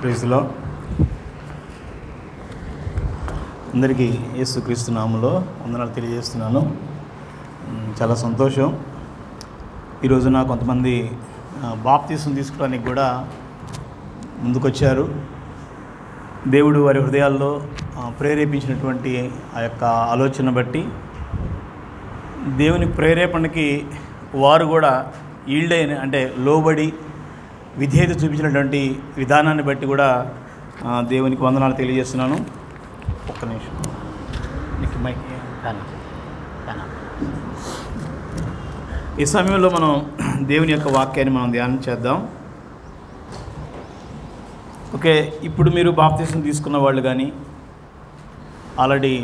ప్రైజ్లో అందరికీ యేసుక్రీస్తు నామములో వందనాలు తెలియజేస్తున్నాను. చాలా సంతోషం. ఈరోజున కొంతమంది బాప్తీసం తీసుకోవడానికి కూడా ముందుకొచ్చారు. దేవుడు వారి హృదయాల్లో ప్రేరేపించినటువంటి ఆ యొక్క ఆలోచన బట్టి దేవుని ప్రేరేపణకి వారు కూడా ఈల్డ్ అయిన అంటే లోబడి విధేయత చూపించినటువంటి విధానాన్ని బట్టి కూడా దేవునికి వందనాలు తెలియజేస్తున్నాను. ఒక్క నిమిషం ఈ సమయంలో మనం దేవుని యొక్క వాక్యాన్ని మనం ధ్యానం చేద్దాం. ఓకే, ఇప్పుడు మీరు బాప్తీసం తీసుకున్న వాళ్ళు కానీ ఆల్రెడీ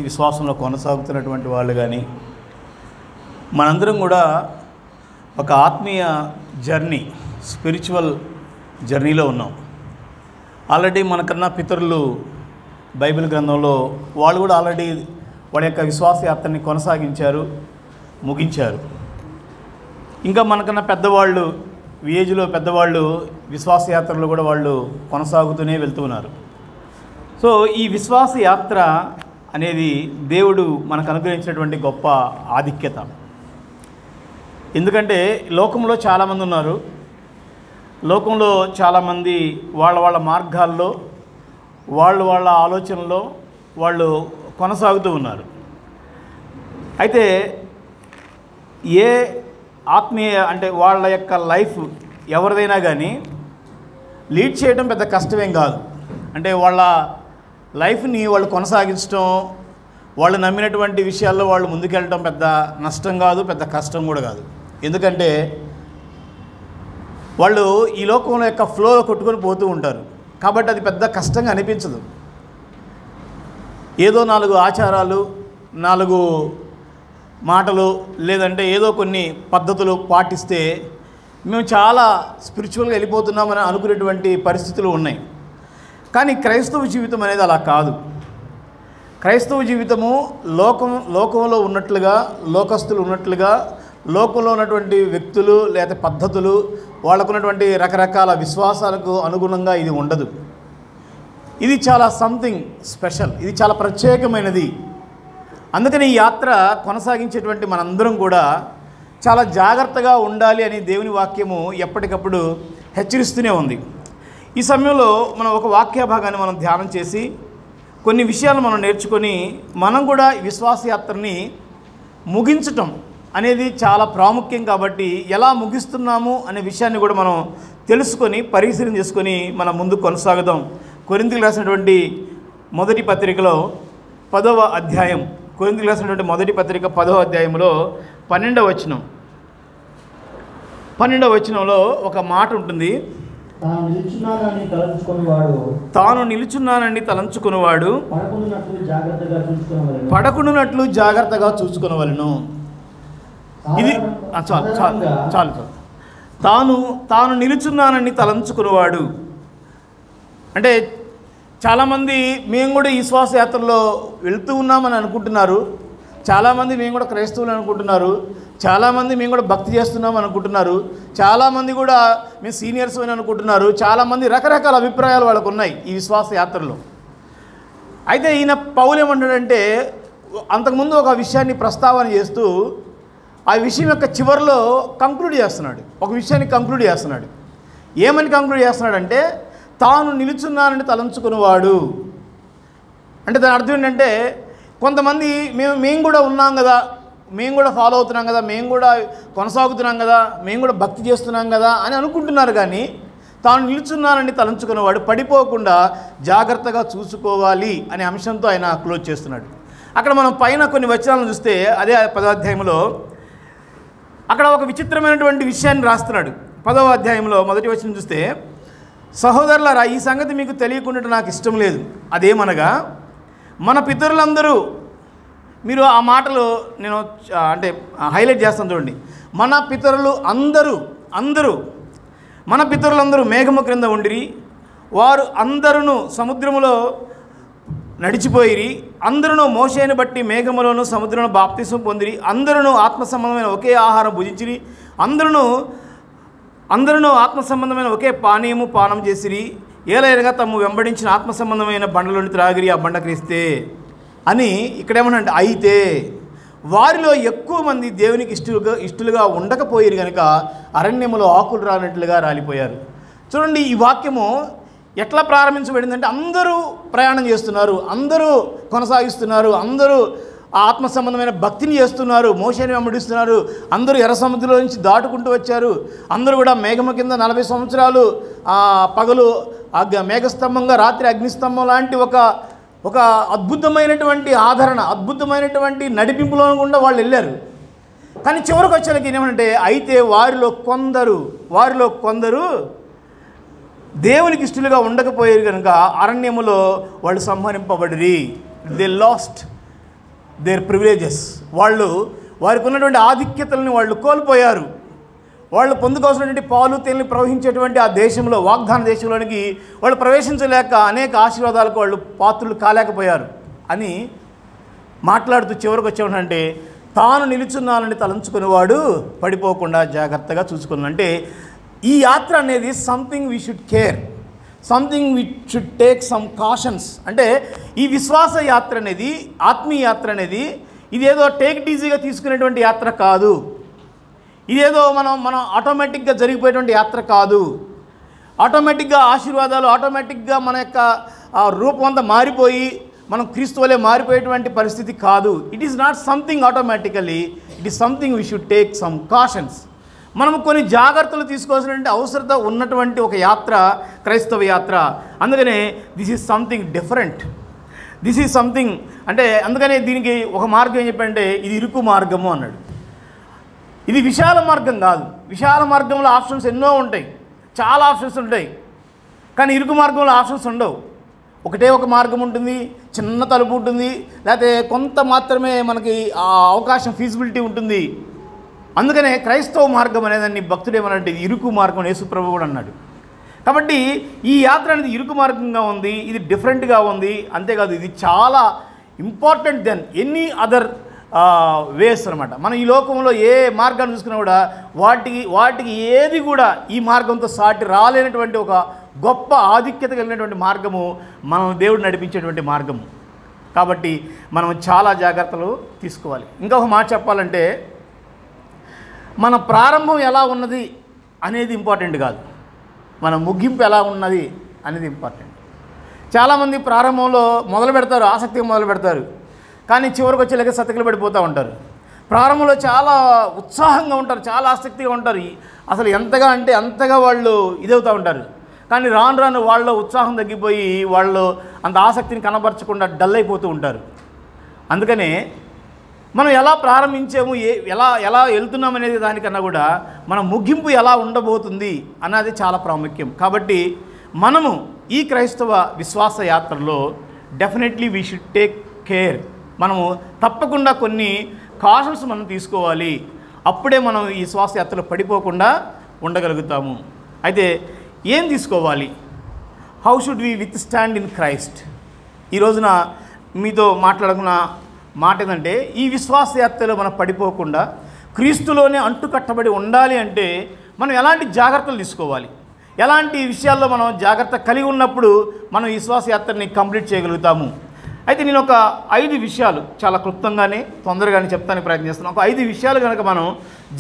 విశ్వాసంలో కొనసాగుతున్నటువంటి వాళ్ళు కానీ మనందరం కూడా ఒక ఆత్మీయ జర్నీ, స్పిరిచువల్ జర్నీలో ఉన్నాం. ఆల్రెడీ మనకన్నా పితరులు బైబిల్ గ్రంథంలో వాళ్ళు కూడా ఆల్రెడీ వాళ్ళ యొక్క విశ్వాస యాత్రని కొనసాగించారు, ముగించారు. ఇంకా మనకన్నా పెద్దవాళ్ళు, ఏజ్లో పెద్దవాళ్ళు విశ్వాస యాత్రలో కూడా వాళ్ళు కొనసాగుతూనే వెళ్తున్నారు. సో ఈ విశ్వాస యాత్ర అనేది దేవుడు మనకు అనుగ్రహించినటువంటి గొప్ప ఆధిక్యత. ఎందుకంటే లోకంలో చాలామంది ఉన్నారు. లోకంలో చాలామంది వాళ్ళ మార్గాల్లో వాళ్ళ ఆలోచనలో వాళ్ళు కొనసాగుతూ ఉన్నారు. అయితే ఏ ఆత్మీయ అంటే వాళ్ళ యొక్క లైఫ్ ఎవరిదైనా కానీ లీడ్ చేయడం పెద్ద కష్టమేం కాదు. అంటే వాళ్ళ లైఫ్ని వాళ్ళు కొనసాగించడం, వాళ్ళు నమ్మినటువంటి విషయాల్లో వాళ్ళు ముందుకెళ్ళడం పెద్ద నష్టం కాదు, పెద్ద కష్టం కూడా కాదు. ఎందుకంటే వాళ్ళు ఈ లోకంలో యొక్క ఫ్లోలో కొట్టుకొని పోతూ ఉంటారు. కాబట్టి అది పెద్ద కష్టంగా అనిపించదు. ఏదో 4 ఆచారాలు, 4 మాటలు, లేదంటే ఏదో కొన్ని పద్ధతులు పాటిస్తే మేము చాలా స్పిరిచువల్గా వెళ్ళిపోతున్నామని అనుకునేటువంటి పరిస్థితులు ఉన్నాయి. కానీ క్రైస్తవ జీవితం అనేది అలా కాదు. క్రైస్తవ జీవితము లోకంలో ఉన్నట్లుగా, లోకస్తులు ఉన్నట్లుగా, లోకంలో ఉన్నటువంటి వ్యక్తులు లేదా పద్ధతులు, వాళ్ళకున్నటువంటి రకరకాల విశ్వాసాలకు అనుగుణంగా ఇది ఉండదు. ఇది చాలా సంథింగ్ స్పెషల్, ఇది చాలా ప్రత్యేకమైనది. అందుకని ఈ యాత్ర కొనసాగించేటువంటి మనందరం కూడా చాలా జాగ్రత్తగా ఉండాలి అని దేవుని వాక్యము ఎప్పటికప్పుడు హెచ్చరిస్తూనే ఉంది. ఈ సమయంలో మనం ఒక వాక్య భాగాన్ని మనం ధ్యానం చేసి కొన్ని విషయాలు మనం నేర్చుకొని మనం కూడా విశ్వాస యాత్రని ముగించటం అనేది చాలా ప్రాముఖ్యం. కాబట్టి ఎలా ముగిస్తున్నాము అనే విషయాన్ని కూడా మనం తెలుసుకొని పరిశీలన చేసుకొని మనం ముందుకు కొనసాగుదాం. కొరింథీయులకు రాసినటువంటి మొదటి పత్రికలో 10వ అధ్యాయం, కొరింథీయులకు రాసినటువంటి మొదటి పత్రిక 10వ అధ్యాయంలో 12వ వచనంలో ఒక మాట ఉంటుంది. తాను నిలుచున్నానని తలంచుకునేవాడు పడకుండునట్లు జాగ్రత్తగా చూసుకొనవలెను. ఇది చాలు. తాను నిలుచున్నానని తలంచుకునేవాడు అంటే చాలామంది మేము కూడా ఈ శ్వాస యాత్రలో వెళ్తూ ఉన్నామని అనుకుంటున్నారు. చాలామంది మేము కూడా క్రైస్తవులు అనుకుంటున్నారు. చాలామంది మేము కూడా భక్తి చేస్తున్నాం అనుకుంటున్నారు. చాలామంది కూడా మేము సీనియర్స్ అని అనుకుంటున్నారు. చాలామంది రకరకాల అభిప్రాయాలు వాళ్ళకు ఉన్నాయి ఈ విశ్వాస యాత్రలో. అయితే ఈయన పౌలు ఏమంటాడంటే అంతకుముందు ఒక విషయాన్ని ప్రస్తావన చేస్తూ ఆ విషయం యొక్క చివరిలో కంక్లూడ్ చేస్తున్నాడు. ఒక విషయాన్ని కంక్లూడ్ చేస్తున్నాడు. ఏమని కంక్లూడ్ చేస్తున్నాడంటే తాను నిలుచున్నానని తలంచుకునేవాడు. అంటే దాని అర్థం ఏంటంటే కొంతమంది మేము కూడా ఉన్నాం కదా, మేము కూడా ఫాలో అవుతున్నాం కదా, మేము కూడా కొనసాగుతున్నాం కదా, మేము కూడా భక్తి చేస్తున్నాం కదా అని అనుకుంటున్నారు. కానీ తాను నిలుచున్నానని తలంచుకునేవాడు పడిపోకుండా జాగ్రత్తగా చూసుకోవాలి అనే అంశంతో ఆయన క్లోజ్ చేస్తున్నాడు. అక్కడ మనం పైన కొన్ని వచనాలను చూస్తే అదే 10వ అధ్యాయంలో అక్కడ ఒక విచిత్రమైనటువంటి విషయాన్ని రాస్తున్నాడు. 10వ అధ్యాయంలో మొదటి వచనం చూస్తే, సహోదరులారా, ఈ సంగతి మీకు తెలియకుండా నాకు ఇష్టం లేదు. అదేమనగా మన పితరులందరూ, మీరు ఆ మాటలు నేను అంటే హైలైట్ చేస్తాను చూడండి. మన పితరులందరూ మేఘము క్రింద ఉండిరి, వారు అందరూ సముద్రములో నడిచిపోయిరి, అందరూ మోషేని బట్టి మేఘములోను సముద్రంలో బాప్తిసం పొందిరి, అందరూ ఆత్మ సంబంధమైన ఒకే ఆహారం భుజించిరి, అందరూ అందరూ ఆత్మ సంబంధమైన ఒకే పానీయము పానం చేసిరి, ఏలైనగా తమ వెంబడించిన ఆత్మ సంబంధమైన బండలోని త్రాగిరి, ఆ బండ క్రీస్తే అని ఇక్కడేమనంటే, అయితే వారిలో ఎక్కువ మంది దేవునికి ఇష్టలుగా ఉండకపోయారు కనుక అరణ్యములో ఆకులు రానట్లుగా రాలిపోయారు. చూడండి, ఈ వాక్యము ఎట్లా ప్రారంభించబడిందంటే, అందరూ ప్రయాణం చేస్తున్నారు, అందరూ కొనసాగిస్తున్నారు, అందరూ ఆత్మ సంబంధమైన భక్తిని చేస్తున్నారు, మోషేని వెంబడిస్తున్నారు, అందరూ ఎర్ర సముద్రంలో నుంచి దాటుకుంటూ వచ్చారు, అందరూ కూడా మేఘము కింద 40 సంవత్సరాలు పగలు మేఘస్తంభంగా, రాత్రి అగ్నిస్తంభం లాంటి ఒక అద్భుతమైనటువంటి ఆదరణ, అద్భుతమైనటువంటి నడిపింపులో గుండా వాళ్ళు వెళ్ళారు. కానీ చివరికి వచ్చేసరికి ఏమంటే, అయితే వారిలో కొందరు దేవునికి ఇష్టలుగా ఉండకపోయారు కనుక అరణ్యములో వాళ్ళు సంహరింపబడిరి. They lost their privileges. వారికి ఉన్నటువంటి ఆధిక్యతలను వాళ్ళు కోల్పోయారు. వాళ్ళు పొందుకోవాల్సినటువంటి పాలు తేనెలు ప్రవహించేటువంటి ఆ దేశంలో, వాగ్దాన దేశంలోనికి వాళ్ళు ప్రవేశించలేక అనేక ఆశీర్వాదాలకు వాళ్ళు పాత్రులు కాలేకపోయారు అని మాట్లాడుతూ చివరికి వచ్చేవాడంటే, తాను నిలుచున్నానని తలంచుకునేవాడు పడిపోకుండా జాగ్రత్తగా చూసుకున్నాను. అంటే ఈ యాత్ర అనేది something we should care, something we should take some cautions. అంటే ఈ విశ్వాస యాత్ర అనేది, ఆత్మీయ యాత్ర అనేది ఇదేదో టేక్ ఇట్ ఈజీగా తీసుకునేటువంటి యాత్ర కాదు. ఇదేదో మనం ఆటోమేటిక్గా జరిగిపోయేటువంటి యాత్ర కాదు. ఆటోమేటిక్గా ఆశీర్వాదాలు, ఆటోమేటిక్గా మన యొక్క రూపం అంతా మారిపోయి మనం క్రీస్తు వలె మారిపోయేటువంటి పరిస్థితి కాదు. It is not something automatically, it is something we should take some cautions. మనం కొన్ని జాగ్రత్తలు తీసుకోవాల్సినటువంటి అవసరత ఉన్నటువంటి ఒక యాత్ర క్రైస్తవ యాత్ర. అందుకనే this is something different, this is something. అంటే అందుకనే దీనికి ఒక మార్గం ఏం చెప్పంటే, ఇది ఇరుకు మార్గము అన్నాడు. ఇది విశాల మార్గం కాదు. విశాల మార్గంలో ఆప్షన్స్ ఎన్నో ఉంటాయి, చాలా ఆప్షన్స్ ఉంటాయి. కానీ ఇరుకు మార్గంలో ఆప్షన్స్ ఉండవు. ఒకటే ఒక మార్గం ఉంటుంది, చిన్న తలుపు ఉంటుంది, లేకపోతే కొంత మాత్రమే మనకి ఆ అవకాశం, ఫీజిబిలిటీ ఉంటుంది. అందుకనే క్రైస్తవ మార్గం అనేదాన్ని భక్తుడేమనంటే ఇరుకు మార్గం, యేసుప్రభువు కూడా అన్నాడు. కాబట్టి ఈ యాత్ర అనేది ఇరుకు మార్గంగా ఉంది, ఇది డిఫరెంట్గా ఉంది. అంతేకాదు, ఇది చాలా important than any other ways అనమాట. మనం ఈ లోకంలో ఏ మార్గాన్ని చూసుకున్నా కూడా వాటికి ఏది కూడా ఈ మార్గంతో సాటి రాలేనటువంటి ఒక గొప్ప ఆధిక్యత కలిగినటువంటి మార్గము మనం దేవుడు నడిపించేటువంటి మార్గము. కాబట్టి మనం చాలా జాగ్రత్తలు తీసుకోవాలి. ఇంకొక మాట చెప్పాలంటే, మన ప్రారంభం ఎలా ఉన్నది అనేది ఇంపార్టెంట్ కాదు, మన ముగింపు ఎలా ఉన్నది అనేది ఇంపార్టెంట్. చాలామంది ప్రారంభంలో మొదలు పెడతారు, ఆసక్తిగా మొదలు పెడతారు, కానీ చివరికి వచ్చేలాగా సతకలు పడిపోతూ ఉంటారు. ప్రారంభంలో చాలా ఉత్సాహంగా ఉంటారు, చాలా ఆసక్తిగా ఉంటారు, అసలు ఎంతగా అంటే అంతగా వాళ్ళు ఇదవుతూ ఉంటారు. కానీ రాను రాను వాళ్ళ ఉత్సాహం తగ్గిపోయి వాళ్ళు అంత ఆసక్తిని కనబరచకుండా డల్ అయిపోతూ ఉంటారు. అందుకనే మనం ఎలా ప్రారంభించాము, ఎలా వెళ్తున్నాం అనేది దానికన్నా కూడా మన ముగింపు ఎలా ఉండబోతుంది అన్నది చాలా ప్రాముఖ్యం. కాబట్టి మనము ఈ క్రైస్తవ విశ్వాస యాత్రలో definitely we should take care. మనము తప్పకుండా కొన్ని కాషన్స్ మనం తీసుకోవాలి. అప్పుడే మనం ఈ శ్వాస యాత్రలో పడిపోకుండా ఉండగలుగుతాము. అయితే ఏం తీసుకోవాలి? How should we withstand in Christ? ఈ రోజున మీతో మాట్లాడుకున్న మాట ఏంటంటే, ఈ విశ్వాస యాత్రలో మనం పడిపోకుండా క్రీస్తులోనే అంటుకట్టబడి ఉండాలి అంటే మనం ఎలాంటి జాగ్రత్తలు తీసుకోవాలి, ఎలాంటి విషయాల్లో మనం జాగ్రత్త కలిగి ఉన్నప్పుడు మనం ఈ విశ్వాస యాత్రని కంప్లీట్ చేయగలుగుతాము. అయితే నేను ఒక 5 విషయాలు చాలా క్లుప్తంగానే తొందరగానే చెప్తానికి ప్రయత్నిస్తున్నాను. ఒక 5 విషయాలు కనుక మనం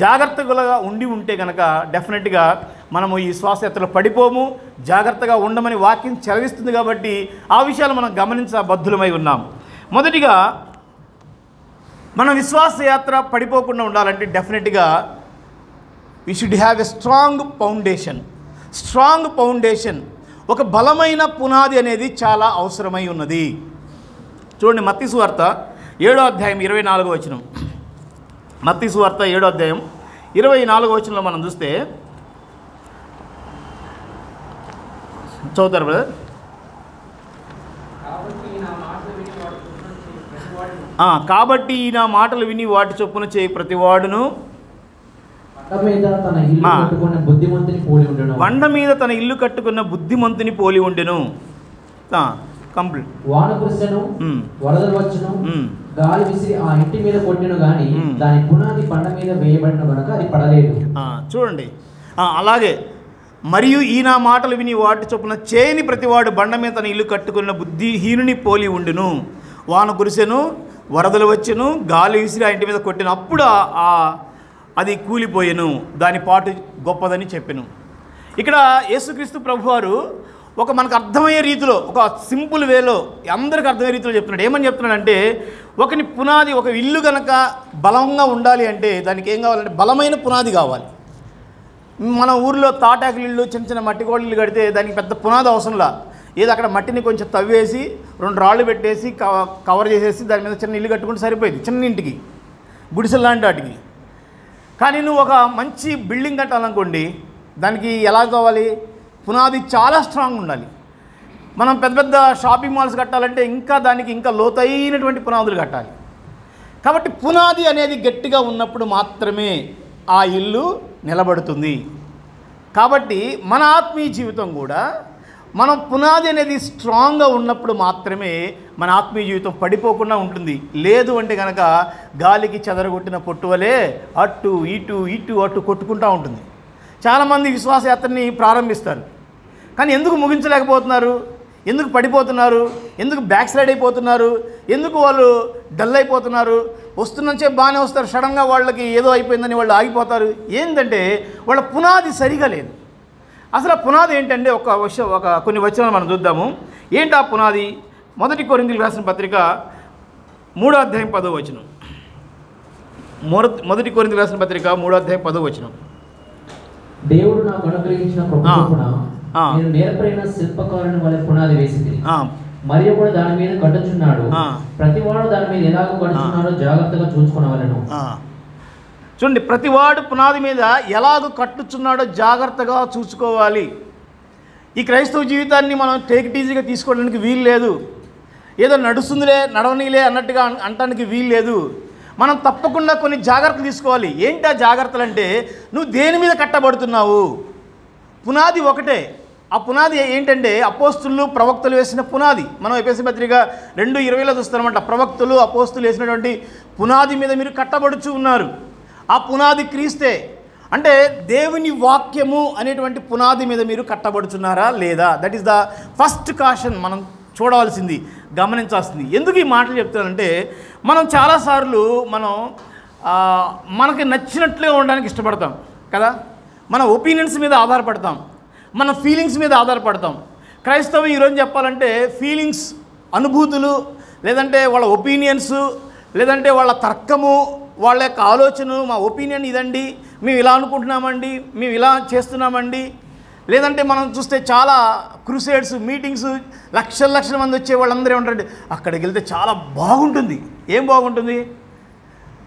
జాగ్రత్తగా ఉంటే కనుక డెఫినెట్గా మనము ఈ శ్వాసయాత్రలో పడిపోము. జాగ్రత్తగా ఉండమని వాక్యం చదివిస్తుంది కాబట్టి ఆ విషయాలు మనం గమనించబద్ధులమై ఉన్నాం. మొదటిగా మన విశ్వాసయాత్ర పడిపోకుండా ఉండాలంటే డెఫినెట్గా we should have a strong foundation. ఒక బలమైన పునాది అనేది చాలా అవసరమై ఉన్నది. చూడండి, మత్తయి సువార్త 7వ అధ్యాయం 24వ వచనం. మత్తయి సువార్త 7వ అధ్యాయం 24వ వచనంలో మనం చూస్తే, చదువుతారు బ్రదర్? కాబట్టి నా మాటలు విని వాటి చొప్పున చేయి ప్రతివాడును బండ మీద తన ఇల్లు కట్టుకున్న బుద్ధిమంతుని పోలి ఉండెను. కంప్లీట్. వాన కురిసెను, వరదలు వచ్చును, గాలి విసిరి ఆ ఇంటి మీద కొట్టెను గాని దాని పునాది బండ మీద వేయబడిన గనుక అది పడలేదు. చూడండి, అలాగే మరియు ఈ నా మాటలు విని వాటి చొప్పున చేయని ప్రతివాడు బండ మీద తన ఇల్లు కట్టుకున్న బుద్ధిహీనుని పోలి ఉండును. వాన కురిసెను, వరదలు వచ్చెను, గాలి విసిరి ఆ ఇంటి మీద కొట్టిన, అప్పుడు అది కూలిపోయెను, దాని పాటు గొప్పదని చెప్పెను. ఇక్కడ యేసుక్రీస్తు ప్రభువారు ఒక మనకు అర్థమయ్యే రీతిలో, ఒక సింపుల్ వేలో, అందరికి అర్థమయ్యే రీతిలో చెప్తున్నాడు. ఏమని చెప్తున్నాడంటే, ఒకని పునాది, ఒక ఇల్లు కనుక బలంగా ఉండాలి అంటే దానికి ఏం కావాలంటే బలమైన పునాది కావాలి. మన ఊర్లో తాటాకులు ఇళ్ళు, చిన్న చిన్న మట్టి గోడలు కడితే దానికి పెద్ద పునాది అవసరంలా. ఏదో అక్కడ మట్టిని కొంచెం తవ్వేసి 2 రాళ్ళు పెట్టేసి కవర్ చేసేసి దాని మీద చిన్న ఇల్లు కట్టుకుంటే సరిపోయింది, చిన్న ఇంటికి, గుడిసెలు లాంటి వాటికి. కానీ నువ్వు ఒక మంచి బిల్డింగ్ కట్టాలనుకోండి, దానికి ఎలా కావాలి? పునాది చాలా స్ట్రాంగ్ ఉండాలి. మనం పెద్ద పెద్ద షాపింగ్ మాల్స్ కట్టాలంటే దానికి ఇంకా లోతైనటువంటి పునాదులు కట్టాలి. కాబట్టి పునాది అనేది గట్టిగా ఉన్నప్పుడు మాత్రమే ఆ ఇల్లు నిలబడుతుంది. కాబట్టి మన ఆత్మీయ జీవితం కూడా మనం పునాది అనేది స్ట్రాంగ్గా ఉన్నప్పుడు మాత్రమే మన ఆత్మీయ జీవితం పడిపోకుండా ఉంటుంది. లేదు అంటే కనుక గాలికి చెదరగొట్టిన పొట్టువలే అటు ఇటు ఇటు అటు కొట్టుకుంటూ ఉంటుంది. చాలామంది విశ్వాసయాత్రని ప్రారంభిస్తారు, కానీ ఎందుకు ముగించలేకపోతున్నారు? ఎందుకు పడిపోతున్నారు? ఎందుకు బ్యాక్ స్లైడ్ అయిపోతున్నారు? ఎందుకు వాళ్ళు డల్ అయిపోతున్నారు? వస్తున్నంచే బాగానే వస్తారు, సడన్గా వాళ్ళకి ఏదో అయిపోయిందని వాళ్ళు ఆగిపోతారు. ఏంటంటే వాళ్ళ పునాది సరిగా లేదు. అసలు ఆ పునాది ఏంటంటే కొన్ని వచనాలు మనం చూద్దాము. ఏంటి ఆ పునాది? 1 కొరింథీయులకు రాసిన పత్రిక 3వ అధ్యాయం 10వ వచనం. 1 కొరింథీయులకు రాసిన పత్రిక 3వ అధ్యాయం 10వ వచనం. దేవుడు నాకు అనుగ్రహించిన కృప చొప్పున నేను నేర్పరైన శిల్పకారుని వలె పునాది వేసింది, మరియు కూడా దాని మీద కట్టుచున్నాడు. ప్రతివాడు దాని మీద ఎలాగో కట్టుచున్నాడో జాగ్రత్తగా చూసుకునవలెను. చూడండి, ప్రతివాడు పునాది మీద ఎలాగో కట్టుచున్నాడో జాగ్రత్తగా చూసుకోవాలి. ఈ క్రైస్తవ జీవితాన్ని మనం టేక్ ఇట్ ఈజీగా తీసుకోవడానికి వీలు లేదు. ఏదో నడుస్తుందిలే, నడవనీలే అన్నట్టుగా అనటానికి వీలు లేదు. మనం తప్పకుండా కొన్ని జాగ్రత్తలు తీసుకోవాలి. ఏంటి ఆ జాగ్రత్తలు అంటే, నువ్వు దేని మీద కట్టబడుతున్నావు? పునాది ఒకటే. ఆ పునాది ఏంటంటే అపోస్తులు, ప్రవక్తలు వేసిన పునాది. మనం ఎఫెసీ పత్రిక 2:20లో చూస్తామన్నమాట. ప్రవక్తలు, అపోస్తులు వేసినటువంటి పునాది మీద మీరు కట్టబడుచు ఉన్నారు. ఆ పునాది క్రీస్తే. అంటే దేవుని వాక్యము అనేటువంటి పునాది మీద మీరు కట్టబడుచున్నారా లేదా? That is the first caution మనం చూడవలసింది, గమనించాల్సింది. ఎందుకు ఈ మాటలు చెప్తానంటే, మనం చాలాసార్లు మనకి నచ్చినట్లుగా ఉండడానికి ఇష్టపడతాం కదా. మన ఒపీనియన్స్ మీద ఆధారపడతాం, మన ఫీలింగ్స్ మీద ఆధారపడతాం. క్రైస్తవం ఈరోజు చెప్పాలంటే ఫీలింగ్స్, అనుభూతులు, లేదంటే వాళ్ళ ఒపీనియన్స్, లేదంటే వాళ్ళ తర్కము, వాళ్ళ యొక్క ఆలోచన, మా ఒపీనియన్ ఇదండి, మేము ఇలా అనుకుంటున్నామండి, మేము ఇలా చేస్తున్నామండి. లేదంటే మనం చూస్తే చాలా క్రూసేడ్స్, మీటింగ్స్, లక్షల మంది వచ్చే వాళ్ళందరూ ఏమంటారంటే, అక్కడికి వెళ్తే చాలా బాగుంటుంది. ఏం బాగుంటుంది?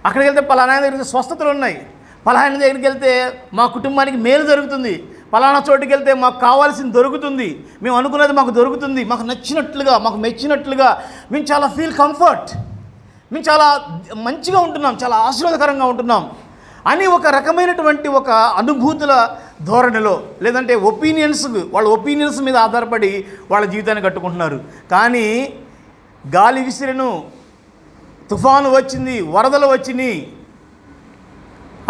అక్కడికి వెళ్తే పలానా దగ్గరికి స్వస్థతలు ఉన్నాయి, పలానా దగ్గరికి వెళ్తే మా కుటుంబానికి మేలు జరుగుతుంది, పలానా చోటుకి వెళ్తే మాకు కావాల్సింది దొరుకుతుంది, మేము అనుకున్నది మాకు దొరుకుతుంది, మాకు నచ్చినట్లుగా, మాకు మెచ్చినట్లుగా మేము చాలా ఫీల్ కంఫర్ట్, మేము చాలా మంచిగా ఉంటున్నాం, చాలా ఆశీర్వాదకరంగా ఉంటున్నాం అని ఒక రకమైనటువంటి ఒక అనుభూతుల ధోరణిలో, లేదంటే వాళ్ళ ఒపీనియన్స్ మీద ఆధారపడి వాళ్ళ జీవితాన్ని కట్టుకుంటున్నారు. కానీ గాలి విసిరెను, తుఫాను వచ్చింది, వరదలు వచ్చినాయి,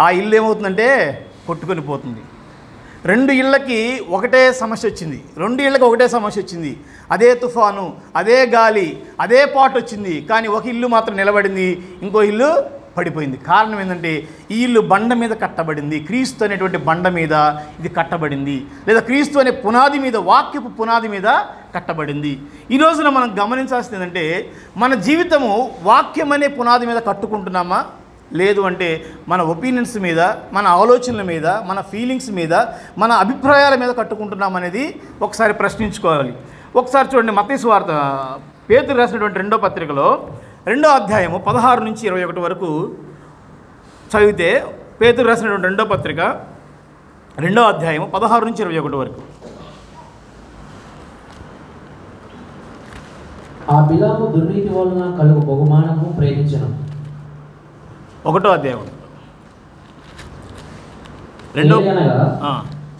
ఆ ఇల్లు ఏమవుతుందంటే కొట్టుకొని పోతుంది. 2 ఇళ్ళకి ఒకటే సమస్య వచ్చింది. అదే తుఫాను, అదే గాలి, అదే పాటు వచ్చింది. కానీ ఒక ఇల్లు మాత్రం నిలబడింది, ఇంకో ఇల్లు పడిపోయింది. కారణం ఏంటంటే ఈ ఇల్లు బండ మీద కట్టబడింది, క్రీస్తు అనేటువంటి బండ మీద ఇది కట్టబడింది, లేదా క్రీస్తు అనే పునాది మీద, వాక్యపు పునాది మీద కట్టబడింది. ఈ రోజున మనం గమనించాల్సింది ఏంటంటే, మన జీవితము వాక్యం అనే పునాది మీద కట్టుకుంటున్నామా, లేదు అంటే మన ఒపీనియన్స్ మీద, మన ఆలోచనల మీద, మన ఫీలింగ్స్ మీద, మన అభిప్రాయాల మీద కట్టుకుంటున్నాం అనేది ఒకసారి ప్రశ్నించుకోవాలి. ఒకసారి చూడండి, మత్తయి సువార్త, పేతురు రాసినటువంటి 2వ పత్రికలో 2వ అధ్యాయము 16 నుంచి 21 వరకు చదివితే, పేతురు రాసినటువంటి 2వ పత్రిక 2వ అధ్యాయము 16 నుంచి 21 వరకు. ఆ బిలాము దుర్నీతి వలన కలుగు బహుమానము ప్రేమించను. 1వ అధ్యాయం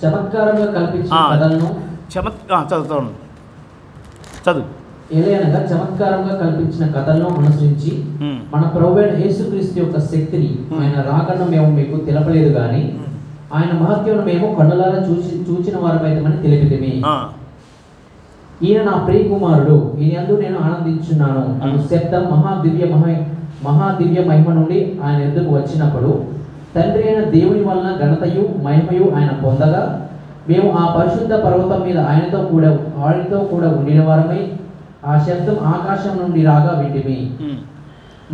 చమత్కారంగా కల్పించిన కథలను చదువు. ఏలయనగా చమత్కారంగా కల్పించిన కథలను అనుసరించి మన ప్రభువైన యేసుక్రీస్తు యొక్క శక్తిని, ఆయన రాకను మేము మీకు తెలపలేదు గాని ఆయన మహత్యమును మేము కన్నులారా చూచిన వారమైతమని తెలిపితిమి. ఈయన నా ప్రియ కుమారుడు, ఈయనందు నేను ఆనందించున్నాను అను శబ్దం మహాదివ్య మహిమ నుండి ఆయన ఎద్దుకు వచ్చినప్పుడు తండ్రి అయిన దేవుని వలన ఘనతయు మహిమయు ఆయన పొందగా మేము ఆ పరిశుద్ధ పర్వతం మీద ఆయనతో కూడా ఉండిన వారమై ఆ శబ్దం ఆకాశం నుండి రాగా వింటిమి.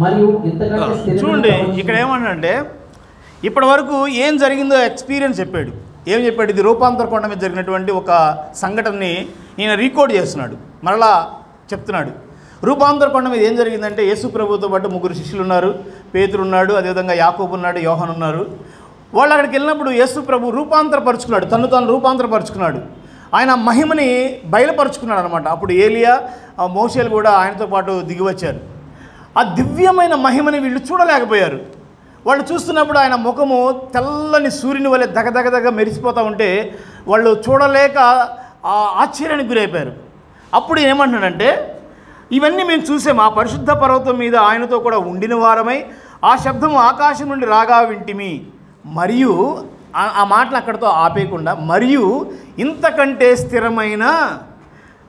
మరియు ఇంతకంటే చూడండి, ఇక్కడ ఏమన్నంటే ఇప్పటి వరకు ఏం జరిగిందో ఎక్స్పీరియన్స్ చెప్పాడు. ఏం చెప్పాడు? ఇది రూపాంతర కొండ మీద జరిగినటువంటి ఒక సంఘటనని ఈయన రికార్డ్ చేస్తున్నాడు, మరలా చెప్తున్నాడు. రూపాంతర కొండ మీద ఏం జరిగిందంటే యేసు ప్రభుతో పాటు 3 శిష్యులు ఉన్నారు. పేతురు ఉన్నాడు, అదేవిధంగా యాకోబు ఉన్నాడు, యోహాను ఉన్నారు. వాళ్ళు అక్కడికి వెళ్ళినప్పుడు యేసు ప్రభు రూపాంతరపరుచుకున్నాడు, తాను రూపాంతరపరుచుకున్నాడు. ఆయన మహిమని బయలుపరుచుకున్నాడు అనమాట. అప్పుడు ఏలియా, మోషేలు కూడా ఆయనతో పాటు దిగివచ్చారు. ఆ దివ్యమైన మహిమని వీళ్ళు చూడలేకపోయారు. వాళ్ళు చూస్తున్నప్పుడు ఆయన ముఖము తెల్లని సూర్యుని వలె దగదగదగ మెరిసిపోతూ ఉంటే వాళ్ళు చూడలేక ఆశ్చర్యానికి గురైపోయారు. అప్పుడు ఏమంటున్నాడంటే, ఇవన్నీ మేము చూసాము, ఆ పరిశుద్ధ పర్వతం మీద ఆయనతో కూడా ఉండిన వారమై ఆ శబ్దము ఆకాశం నుండి రాగా వింటిమి. మరియు ఆ మాటలు అక్కడితో ఆపేయకుండా, మరియు ఇంతకంటే స్థిరమైన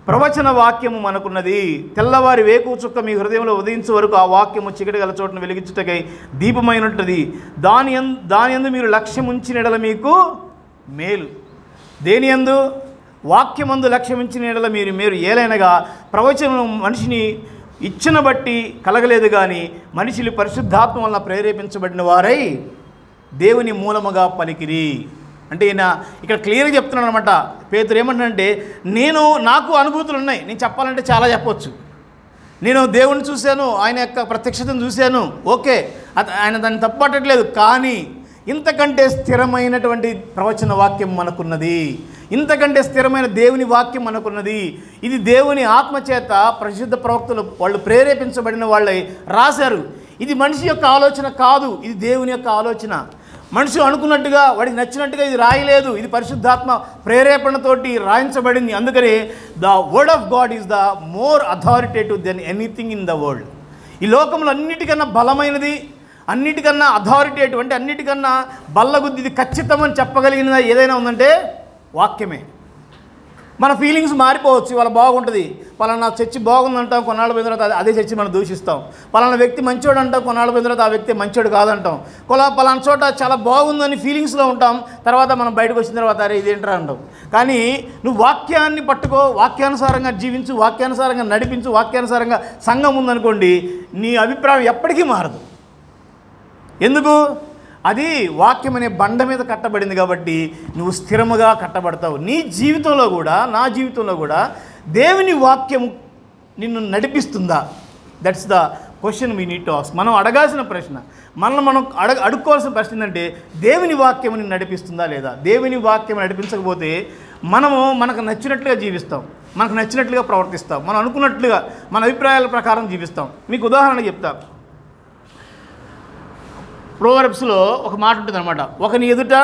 ప్రవచన వాక్యము మనకున్నది. తెల్లవారి వేకువ చుక్క మీ హృదయంలో ఉదయించే వరకు ఆ వాక్యము చీకటి గల చోటును వెలిగించుటకై దీపమైనట్టుది. దాని యందు మీరు లక్ష్యం ఉంచిన ఎడల మీకు మేలు. దేని యందు? వాక్యమందు లక్ష్యం ఉంచిన ఎడల మీరు ఏలైనగా ప్రవచనం మనిషిని ఇచ్చిన బట్టి కలగలేదు, కానీ మనుషులు పరిశుద్ధాత్మ వలన ప్రేరేపించబడిన వారై దేవుని మూలముగా పలికిరి. అంటే ఈయన ఇక్కడ క్లియర్గా చెప్తున్నాను అనమాట. పేతురు ఏమంటాడంటే, నాకు అనుభూతులు ఉన్నాయి, నేను చెప్పాలంటే చాలా చెప్పవచ్చు. నేను దేవుణ్ణి చూశాను, ఆయన యొక్క ప్రత్యక్షతను చూశాను, ఓకే, ఆయన దాన్ని తప్పట్టట్లేదు. కానీ ఇంతకంటే స్థిరమైనటువంటి ప్రవచన వాక్యం మనకున్నది, ఇంతకంటే స్థిరమైన దేవుని వాక్యం మనకున్నది. ఇది దేవుని ఆత్మచేత పరిశుద్ధ ప్రవక్తలు వాళ్ళు ప్రేరేపించబడిన వాళ్ళై రాశారు. ఇది మనిషి యొక్క ఆలోచన కాదు, ఇది దేవుని యొక్క ఆలోచన. మనిషి అనుకున్నట్టుగా వాడికి నచ్చినట్టుగా ఇది రాయలేదు, ఇది పరిశుద్ధాత్మ ప్రేరేపణతోటి రాయించబడింది. అందుకని the word of God is the more authoritative than anything in the world. ఈ లోకంలో అన్నిటికన్నా బలమైనది, అన్నిటికన్నా అథారిటేటివ్ అంటే అన్నిటికన్నా బల్లగుద్ది ఖచ్చితమని చెప్పగలిగినది ఏదైనా ఉందంటే వాక్యమే. మన ఫీలింగ్స్ మారిపోవచ్చు. ఇవాళ బాగుంటుంది, పలానా చర్చి బాగుందంటాం, కొన్నాళ్ళ పోయిన తర్వాత అదే చర్చి మనం దూషిస్తాం. పలానా వ్యక్తి మంచోడు అంటాం, కొన్నాళ్ళ పోయిన తర్వాత ఆ వ్యక్తి మంచోడు కాదంటాం. పలానా చోట చాలా బాగుందని ఫీలింగ్స్లో ఉంటాం, తర్వాత మనం బయటకు వచ్చిన తర్వాత అరే ఇదేంట్రా అంటాం. కానీ నువ్వు వాక్యాన్ని పట్టుకో, వాక్యానుసారంగా జీవించు, వాక్యానుసారంగా నడిపించు, వాక్యానుసారంగా సంఘం ఉందనుకోండి, నీ అభిప్రాయం ఎప్పటికీ మారదు. ఎందుకు? అది వాక్యం అనే బండ మీద కట్టబడింది కాబట్టి నువ్వు స్థిరముగా కట్టబడతావు. నీ జీవితంలో కూడా, నా జీవితంలో కూడా దేవుని వాక్యం నిన్ను నడిపిస్తుందా? That's the question we need to ask. మనం అడగాల్సిన ప్రశ్న, మనం అడుక్కోవాల్సిన ప్రశ్న ఏంటంటే, దేవుని వాక్యం నిన్ను నడిపిస్తుందా లేదా? దేవుని వాక్యం నడిపించకపోతే మనకు నచ్చినట్లుగా జీవిస్తాం, మనకు నచ్చినట్లుగా ప్రవర్తిస్తాం, మనం అనుకున్నట్లుగా మన అభిప్రాయాల ప్రకారం జీవిస్తాం. మీకు ఉదాహరణ చెప్తా. ప్రోవర్బ్స్లో ఒక మాట ఉంటుంది అనమాట. ఒకని ఎదుట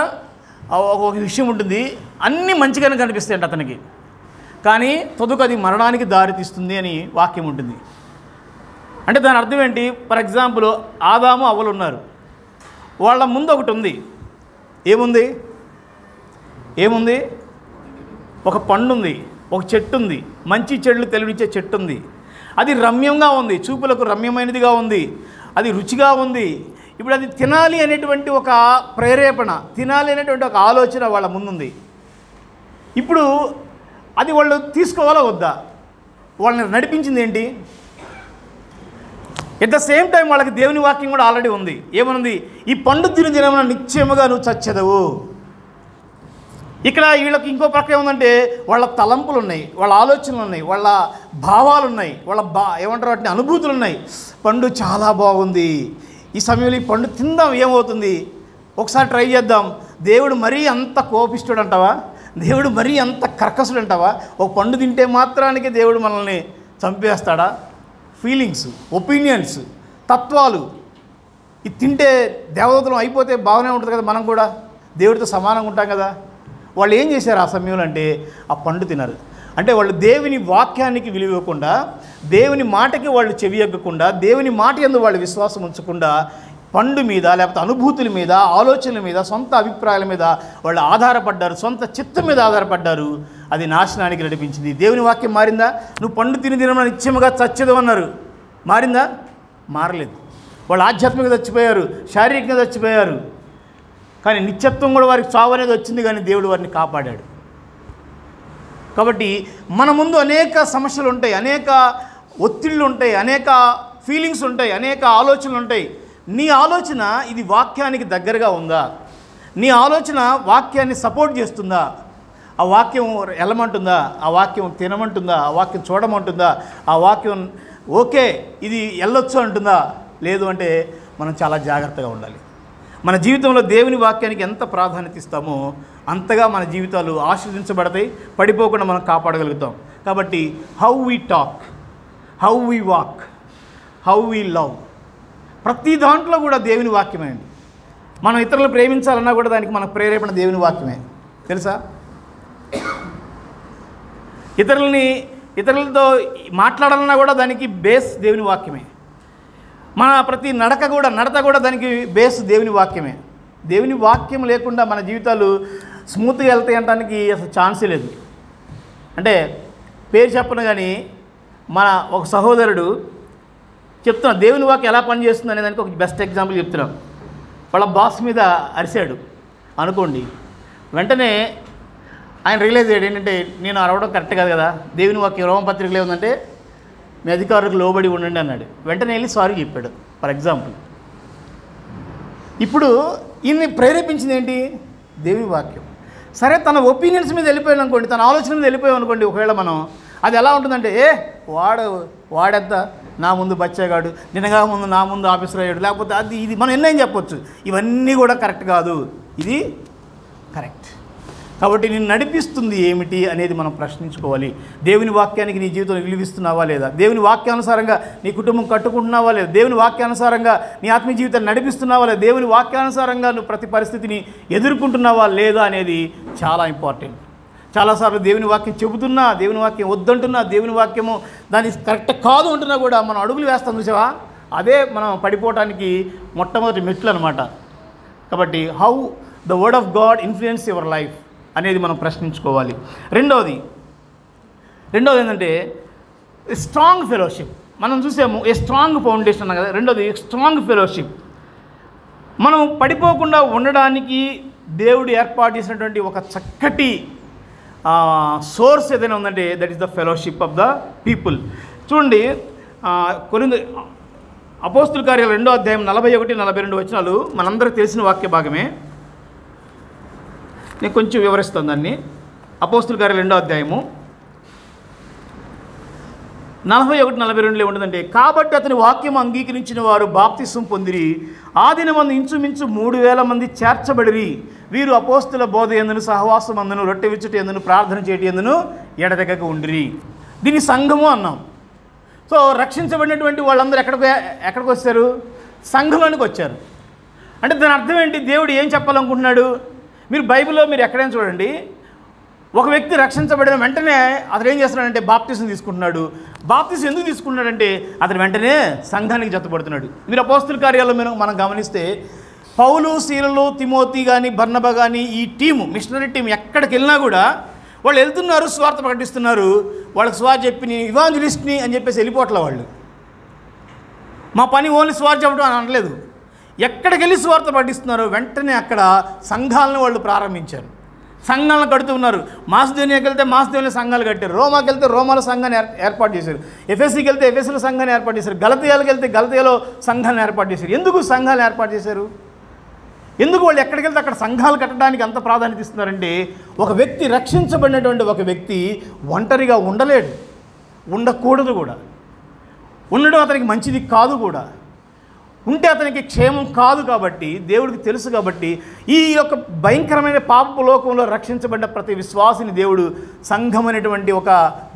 ఒక విషయం ఉంటుంది, అన్నీ మంచిగానే కనిపిస్తాయంట అతనికి, కానీ తదుకు అది మరణానికి దారితీస్తుంది అని వాక్యం ఉంటుంది. అంటే దాని అర్థం ఏంటి? ఫర్ ఎగ్జాంపుల్, ఆదాము అవ్వలు ఉన్నారు, వాళ్ళ ముందు ఒకటి ఉంది. ఏముంది? ఒక పండు ఉంది, ఒక చెట్టు ఉంది, మంచి చెడులు తెలివించే చెట్టు ఉంది. అది రమ్యంగా ఉంది, చూపులకు రమ్యమైనదిగా ఉంది, అది రుచిగా ఉంది. ఇప్పుడు అది తినాలి అనేటువంటి ఒక ప్రేరేపణ, తినాలి అనేటువంటి ఒక ఆలోచన వాళ్ళ ముందుంది. ఇప్పుడు అది వాళ్ళు తీసుకోవాలా వద్దా? వాళ్ళని నడిపించింది ఏంటి? ఎట్ ద సేమ్ టైం వాళ్ళకి దేవుని వాక్యం కూడా ఆల్రెడీ ఉంది. ఏమనుంది? ఈ పండు తిని తినమన్నా నిశ్చయముగా నువ్వు చచ్చెదవు. ఇక్కడ వీళ్ళకి ఇంకో ప్రక్క ఏముందంటే, వాళ్ళ తలంపులు ఉన్నాయి, వాళ్ళ ఆలోచనలు ఉన్నాయి, వాళ్ళ భావాలు ఉన్నాయి, ఏమంటారు వాటిని అనుభూతులు ఉన్నాయి. పండు చాలా బాగుంది, ఈ సమయంలో ఈ పండు తిందాం, ఏమవుతుంది? ఒకసారి ట్రై చేద్దాం. దేవుడు మరీ అంత కోపిస్తుడు అంటావా? దేవుడు మరీ అంత కర్కసుడు అంటావా? ఒక పండు తింటే మాత్రానికి దేవుడు మనల్ని చంపేస్తాడా? ఫీలింగ్స్, ఒపీనియన్స్, తత్వాలు, ఇది తింటే దేవదూతలం అయిపోతే బాగానే ఉంటుంది కదా, మనం కూడా దేవుడితో సమానంగా ఉంటాం కదా. వాళ్ళు ఏం చేశారు ఆ సమయంలో అంటే, ఆ పండు తిన్నారు. అంటే వాళ్ళు దేవుని వాక్యానికి విలువకుండా, దేవుని మాటకి వాళ్ళు చెవి ఎగ్గకుండా, దేవుని మాట యందు వాళ్ళు విశ్వాసం ఉంచకుండా పండు మీద, లేకపోతే అనుభూతుల మీద, ఆలోచనల మీద, సొంత అభిప్రాయాల మీద వాళ్ళు ఆధారపడ్డారు, సొంత చిత్తం మీద ఆధారపడ్డారు. అది నాశనానికి నడిపించింది. దేవుని వాక్యం మారిందా? నువ్వు పండు తిని తినమని నిత్యముగా చచ్చేదు అన్నారు. మారిందా? మారలేదు. వాళ్ళు ఆధ్యాత్మికంగా చచ్చిపోయారు, శారీరకంగా చచ్చిపోయారు. కానీ నిత్యత్వం కూడా వారికి చావు అనేది వచ్చింది, కానీ దేవుడు వారిని కాపాడాడు. కాబట్టి మన ముందు అనేక సమస్యలు ఉంటాయి, అనేక ఒత్తిళ్ళు ఉంటాయి, అనేక ఫీలింగ్స్ ఉంటాయి, అనేక ఆలోచనలు ఉంటాయి. నీ ఆలోచన ఇది వాక్యానికి దగ్గరగా ఉందా? నీ ఆలోచన వాక్యాన్ని సపోర్ట్ చేస్తుందా? ఆ వాక్యం వెళ్ళమంటుందా? ఆ వాక్యం తినమంటుందా? ఆ వాక్యం చూడమంటుందా? ఆ వాక్యం ఓకే ఇది వెళ్ళొచ్చు అంటుందా? లేదు అంటే మనం చాలా జాగ్రత్తగా ఉండాలి. మన జీవితంలో దేవుని వాక్యానికి ఎంత ప్రాధాన్యత ఇస్తామో అంతగా మన జీవితాలు ఆశీర్వదించబడతాయి, పడిపోకుండా మనం కాపాడగలుగుతాం. కాబట్టి how we talk, how we walk, how we love, ప్రతి దాంట్లో కూడా దేవుని వాక్యమే అండి. మనం ఇతరులు ప్రేమించాలన్నా కూడా దానికి మన ప్రేరేపణ దేవుని వాక్యమే. తెలుసా? ఇతరులతో మాట్లాడాలన్నా కూడా దానికి బేస్ దేవుని వాక్యమే. మన ప్రతి నడత కూడా దానికి బేస్ దేవుని వాక్యమే. దేవుని వాక్యం లేకుండా మన జీవితాలు స్మూత్గా వెళ్తాయి అనడానికి అసలు ఛాన్సే లేదు. అంటే పేరు చెప్పను కానీ మన ఒక సహోదరుడు చెప్తున్నా దేవుని వాక్యం ఎలా పనిచేస్తుంది అనే దానికి ఒక బెస్ట్ ఎగ్జాంపుల్ చెప్తున్నాం. వాళ్ళ బాస్ మీద అరిశాడు అనుకోండి, వెంటనే ఆయన రియలైజ్ అయ్యాడు ఏంటంటే నేను అరవడం కరెక్ట్ కాదు కదా, దేవుని వాక్యం రోమపత్రికలో ఏముందంటే మీ అధికారులకు లోబడి ఉండండి అన్నాడు. వెంటనే వెళ్ళి సారీ చెప్పాడు ఫర్ ఎగ్జాంపుల్. ఇప్పుడు ఈయన్ని ప్రేరేపించింది ఏంటి? దేవుని వాక్యం. సరే తన ఒపీనియన్స్ మీద వెళ్ళిపోయాను అనుకోండి, తన ఆలోచన మీద వెళ్ళిపోయాం అనుకోండి, ఒకవేళ మనం అది ఎలా ఉంటుందంటే వాడెంత నా ముందు బచ్చేగాడు, నిన్నగా ముందు నా ముందు ఆఫీసర్ అయ్యాడు, లేకపోతే అది ఇది మనం ఎన్నేం చెప్పొచ్చు. ఇవన్నీ కూడా కరెక్ట్ కాదు, ఇది కరెక్ట్. కాబట్టి నేను నడిపిస్తుంది ఏమిటి అనేది మనం ప్రశ్నించుకోవాలి. దేవుని వాక్యానికి నీ జీవితంలో విలువిస్తున్నావా లేదా? దేవుని వాక్యానుసారంగా నీ కుటుంబం కట్టుకుంటున్నావా లేదా? దేవుని వాక్యానుసారంగా నీ ఆత్మీయ జీవితాన్ని నడిపిస్తున్నావా లేదా? దేవుని వాక్యానుసారంగా నువ్వు ప్రతి పరిస్థితిని ఎదుర్కొంటున్నావా లేదా అనేది చాలా ఇంపార్టెంట్. చాలాసార్లు దేవుని వాక్యం చెబుతున్నా, దేవుని వాక్యం వద్దంటున్నా, దేవుని వాక్యము దాన్ని కరెక్ట్ కాదు అంటున్నా కూడా మనం అడుగులు వేస్తాం చూసావా, అదే మనం పడిపోవటానికి మొట్టమొదటి మెట్లు అనమాట. కాబట్టి how the word of God influence your life అనేది మనం ప్రశ్నించుకోవాలి. రెండోది ఏంటంటే స్ట్రాంగ్ ఫెలోషిప్. మనం చూసాము ఏ స్ట్రాంగ్ ఫౌండేషన్ అన్న కదా. రెండోది స్ట్రాంగ్ ఫెలోషిప్. మనం పడిపోకుండా ఉండడానికి దేవుడు ఏర్పాటు చేసినటువంటి ఒక చక్కటి సోర్స్ ఏదైనా ఉందంటే that is the fellowship of the people. చూడండి, అపోస్తుల కార్యాలు 2వ అధ్యాయం 41-42 వచనాలు మనందరికీ తెలిసిన వాక్య భాగమే. నేను కొంచెం వివరిస్తాను దాన్ని. అపోస్తుల కార్యాలు 2వ అధ్యాయము 41-42 ఏముంటుందంటే, కాబట్టి అతని వాక్యం అంగీకరించిన వారు బాప్తిసం పొందిరి. ఆ దినమందు ఇంచుమించు 3000 మంది చేర్చబడిరి. వీరు అపోస్తుల బోధ యందును, సహవాసం అందును, రొట్టె విచ్చుట యందును, ప్రార్థన చేయటి యందును ఎడతెగక ఉండిరి. దీన్ని సంఘము అన్నాం. సో రక్షించబడినటువంటి వాళ్ళందరూ ఎక్కడికి వచ్చారు? సంఘంలోనికి వచ్చారు. అంటే దాని అర్థం ఏంటి? దేవుడు ఏం చెప్పాలనుకుంటున్నాడు? మీరు బైబిల్లో మీరు ఎక్కడైనా చూడండి, ఒక వ్యక్తి రక్షించబడిన వెంటనే అతను ఏం చేస్తున్నాడంటే బాప్తిసం తీసుకుంటున్నాడు. బాప్తిసం ఎందుకు తీసుకుంటున్నాడంటే అతను వెంటనే సంఘానికి జతపడుతున్నాడు. మీరు అపోస్తుల కార్యాల్లో మనం గమనిస్తే పౌలు, సీలలు, తిమోతి కానీ, బర్నబా కానీ, ఈ టీము మిషనరీ టీం ఎక్కడికి వెళ్ళినా కూడా వాళ్ళు వెళ్తున్నారు, స్వార్థ ప్రకటిస్తున్నారు. వాళ్ళకి స్వార్థ చెప్పి ఇవాంజలిస్ట్ని అని చెప్పేసి వెళ్ళిపోవట్లే. వాళ్ళు మా పని ఓన్లీ స్వార్థ చెప్పడం అని అనలేదు. ఎక్కడికి వెళ్ళి స్వార్థ ప్రకటిస్తున్నారు, వెంటనే అక్కడ సంఘాలను వాళ్ళు ప్రారంభించారు, సంఘాలను కడుతున్నారు. మాసిదోనియాకి వెళ్తే మాసిదోనియా సంఘాలు కట్టారు, రోమాకి వెళ్తే రోమాలో సంఘాన్ని ఏర్పాటు చేశారు, ఎఫెసీకి వెళ్తే ఎఫెసీలో సంఘాన్ని ఏర్పాటు చేశారు, గలతీయాలకు వెళ్తే గలతీయాలో సంఘాలను ఏర్పాటు చేశారు. ఎందుకు సంఘాలను ఏర్పాటు చేశారు? ఎందుకు వాళ్ళు ఎక్కడికి వెళ్తే అక్కడ సంఘాలు కట్టడానికి అంత ప్రాధాన్యత ఇస్తున్నారంటే, ఒక వ్యక్తి రక్షించబడినటువంటి ఒక వ్యక్తి ఒంటరిగా ఉండలేడు, ఉండకూడదు కూడా, ఉండడం అతనికి మంచిది కాదు కూడా, ఉంటే అతనికి క్షేమం కాదు. కాబట్టి దేవుడికి తెలుసు. కాబట్టి ఈ యొక్క భయంకరమైన పాపపు లోకంలో రక్షించబడ్డ ప్రతి విశ్వాసిని దేవుడు సంఘం అనేటువంటి ఒక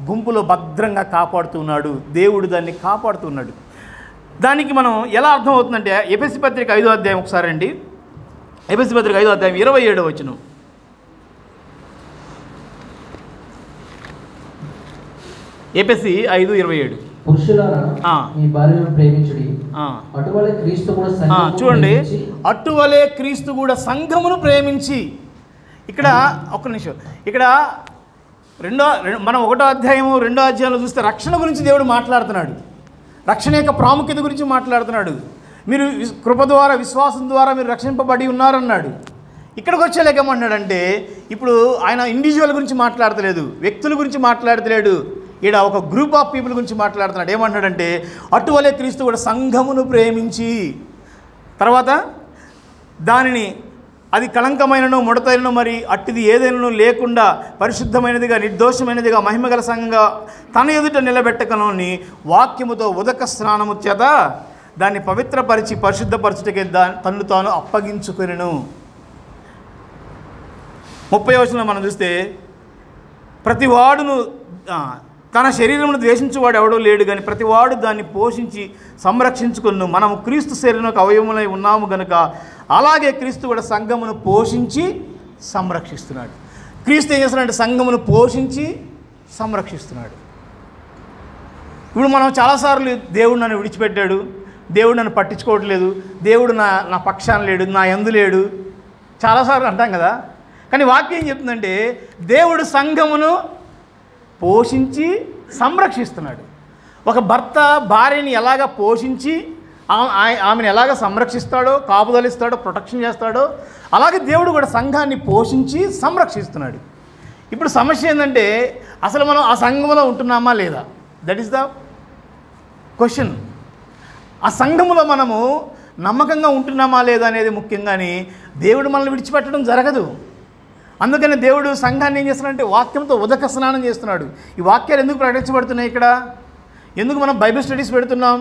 గుంపులో భద్రంగా కాపాడుతున్నాడు. దేవుడు దాన్ని కాపాడుతున్నాడు. దానికి మనం ఎలా అర్థమవుతుందంటే, ఎఫెసీ పత్రిక 5వ అధ్యాయం ఒకసారి అండి. ఎఫెసీ పత్రిక 5వ అధ్యాయం 27వ వచనం. ఎఫెసీ 5:27. పురుషులారా మీ భార్యను ప్రేమించుడి, అటువలే క్రీస్తు కూడా సంఘమును చూడండి, అటువలే క్రీస్తు కూడా సంఘమును ప్రేమించి. ఇక్కడ ఒక్క నిమిషం, ఇక్కడ మనం 1వ అధ్యాయము 2వ అధ్యాయంలో చూస్తే రక్షణ గురించి దేవుడు మాట్లాడుతున్నాడు, రక్షణ యొక్క ప్రాముఖ్యత గురించి మాట్లాడుతున్నాడు. మీరు కృప ద్వారా విశ్వాసం ద్వారా మీరు రక్షింపబడి ఉన్నారన్నాడు. ఇక్కడికి వచ్చేలేకమన్నాడంటే ఇప్పుడు ఆయన ఇండివిజువల్ గురించి మాట్లాడతలేదు, వ్యక్తుల గురించి మాట్లాడతలేడు, ఈడ ఒక గ్రూప్ ఆఫ్ పీపుల్ గురించి మాట్లాడుతున్నాడు. ఏమంటాడంటే అటువలే క్రీస్తు కూడా సంఘమును ప్రేమించి, తర్వాత దానిని అది కళంకమైనను ముడతైనను మరి అట్టిది ఏదైనాను లేకుండా పరిశుద్ధమైనదిగా నిర్దోషమైనదిగా మహిమగల సంఘంగా తన ఎదుట నిలబెట్టకనని వాక్యముతో ఉదక స్నానము చేత దాన్ని పవిత్రపరిచి పరిశుద్ధపరచుటకే తన్ను తాను అప్పగించుకొనెను. 30వ వచనంలో మనం చూస్తే ప్రతివాడును తన శరీరమును ద్వేషించువాడు ఎవడో లేడు కానీ ప్రతివాడు దాన్ని పోషించి సంరక్షించుకును. మనము క్రీస్తు శరీరంలో అవయవములై ఉన్నాము గనుక అలాగే క్రీస్తు కూడా సంఘమును పోషించి సంరక్షిస్తున్నాడు. క్రీస్తు ఏం చేస్తున్నాడంటే సంఘమును పోషించి సంరక్షిస్తున్నాడు. ఇప్పుడు మనం చాలాసార్లు దేవుడు నన్ను విడిచిపెట్టాడు, దేవుడు నన్ను పట్టించుకోవట్లేదు, దేవుడు నా పక్షాన లేడు, నా యందు లేడు చాలాసార్లు అంటాం కదా. కానీ వాక్యం ఏం చెప్తుందంటే దేవుడు సంఘమును పోషించి సంరక్షిస్తున్నాడు. ఒక భర్త భార్యని ఎలాగ పోషించి ఆమెను ఎలాగ సంరక్షిస్తాడో, కాపుదలిస్తాడో, ప్రొటెక్షన్ చేస్తాడో అలాగే దేవుడు కూడా సంఘాన్ని పోషించి సంరక్షిస్తున్నాడు. ఇప్పుడు సమస్య ఏంటంటే అసలు మనం ఆ సంఘంలో ఉంటున్నామా లేదా? That is the question. ఆ సంఘములో మనము నమ్మకంగా ఉంటున్నామా లేదా అనేది ముఖ్యం. కానీ దేవుడు మనల్ని విడిచిపెట్టడం జరగదు. అందుకని దేవుడు సంఘాన్ని ఏం చేస్తున్నాడంటే వాక్యంతో ఉదక స్నానం చేస్తున్నాడు. ఈ వాక్యాలు ఎందుకు ప్రకటించబడుతున్నాయి ఇక్కడ? ఎందుకు మనం బైబిల్ స్టడీస్ పెడుతున్నాం?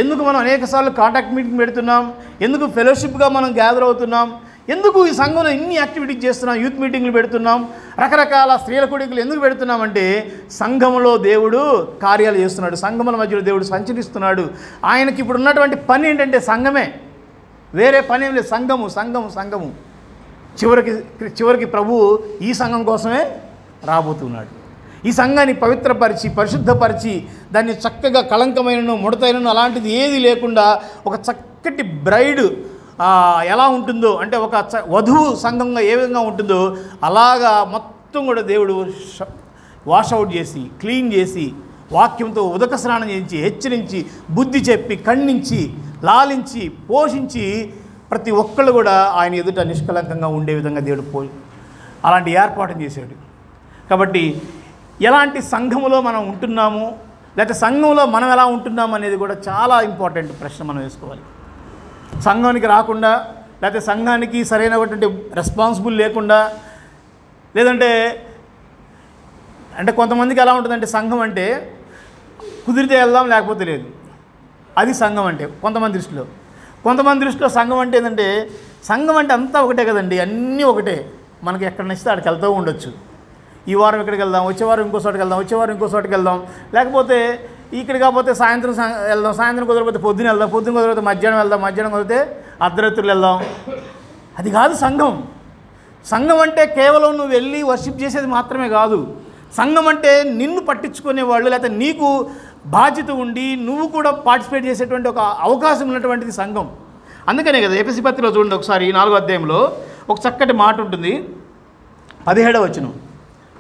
ఎందుకు మనం అనేకసార్లు కాంటాక్ట్ మీటింగ్ పెడుతున్నాం? ఎందుకు ఫెలోషిప్గా మనం గ్యాదర్ అవుతున్నాం? ఎందుకు ఈ సంఘంలో ఇన్ని యాక్టివిటీస్ చేస్తున్నాం? యూత్ మీటింగ్లు పెడుతున్నాం, రకరకాల స్త్రీల కూడికలు ఎందుకు పెడుతున్నామంటే సంఘంలో దేవుడు కార్యాలు చేస్తున్నాడు, సంఘముల మధ్యలో దేవుడు సంచరిస్తున్నాడు. ఆయనకి ఇప్పుడు ఉన్నటువంటి పని ఏంటంటే సంఘమే, వేరే పని ఏం లేదు. సంఘము సంఘము సంఘము. చివరికి ప్రభువు ఈ సంఘం కోసమే రాబోతున్నాడు. ఈ సంఘాన్ని పవిత్రపరిచి పరిశుద్ధపరిచి దాన్ని చక్కగా కళంకమైనను ముడతైనను అలాంటిది ఏది లేకుండా ఒక చక్కటి బ్రైడ్ ఎలా ఉంటుందో అంటే ఒక వధువు సంఘంగా ఏ విధంగా ఉంటుందో అలాగా మొత్తం కూడా దేవుడు వాషౌట్ చేసి క్లీన్ చేసి వాక్యంతో ఉదక స్నానం చేయించి హెచ్చరించి బుద్ధి చెప్పి ఖండించి లాలించి పోషించి ప్రతి ఒక్కళ్ళు కూడా ఆయన ఎదుట నిష్కలంకంగా ఉండే విధంగా దేవుడు అలాంటి ఏర్పాటు చేశాడు. కాబట్టి ఎలాంటి సంఘములో మనం ఉంటున్నాము లేకపోతే సంఘంలో మనం ఎలా ఉంటున్నాము అనేది కూడా చాలా ఇంపార్టెంట్ ప్రశ్న మనం వేసుకోవాలి. సంఘానికి రాకుండా లేకపోతే సంఘానికి సరైనటువంటి రెస్పాన్సిబుల్ లేకుండా లేదంటే కొంతమందికి ఎలా ఉంటుందంటే సంఘం అంటే కుదిరితే వెళ్దాం లేకపోతే లేదు, అది సంఘం అంటే కొంతమంది దృష్టిలో సంఘం అంటే ఏంటంటే సంఘం అంటే అంతా ఒకటే కదండి, అన్నీ ఒకటే. మనకి ఎక్కడ నచ్చితే అక్కడికి వెళ్తూ ఉండొచ్చు. ఈ వారం ఇక్కడికి వెళ్దాం, వచ్చే వారం ఇంకో చోటుకి వెళ్దాం, వచ్చే వారం ఇంకో చోటుకి వెళ్దాం, లేకపోతే ఇక్కడ కాకపోతే సాయంత్రం వెళ్దాం, సాయంత్రం కుదరకపోతే పొద్దున వెళ్దాం, పొద్దున కుదరకపోతే మధ్యాహ్నం వెళ్దాం, మధ్యాహ్నం కుదిరితే అర్ధరాత్రులు వెళ్దాం. అది కాదు సంఘం. సంఘం అంటే కేవలం నువ్వు వెళ్ళి వర్షిప్ చేసేది మాత్రమే కాదు. సంఘం అంటే నిన్ను పట్టించుకునే వాళ్ళు లేకపోతే నీకు బాధ్యత ఉండి నువ్వు కూడా పార్టిసిపేట్ చేసేటువంటి ఒక అవకాశం ఉన్నటువంటిది సంఘం. అందుకనే కదా ఎఫెసీ పత్రికలో చూడండి ఒకసారి 4వ అధ్యాయంలో ఒక చక్కటి మాట ఉంటుంది. 17వ వచనం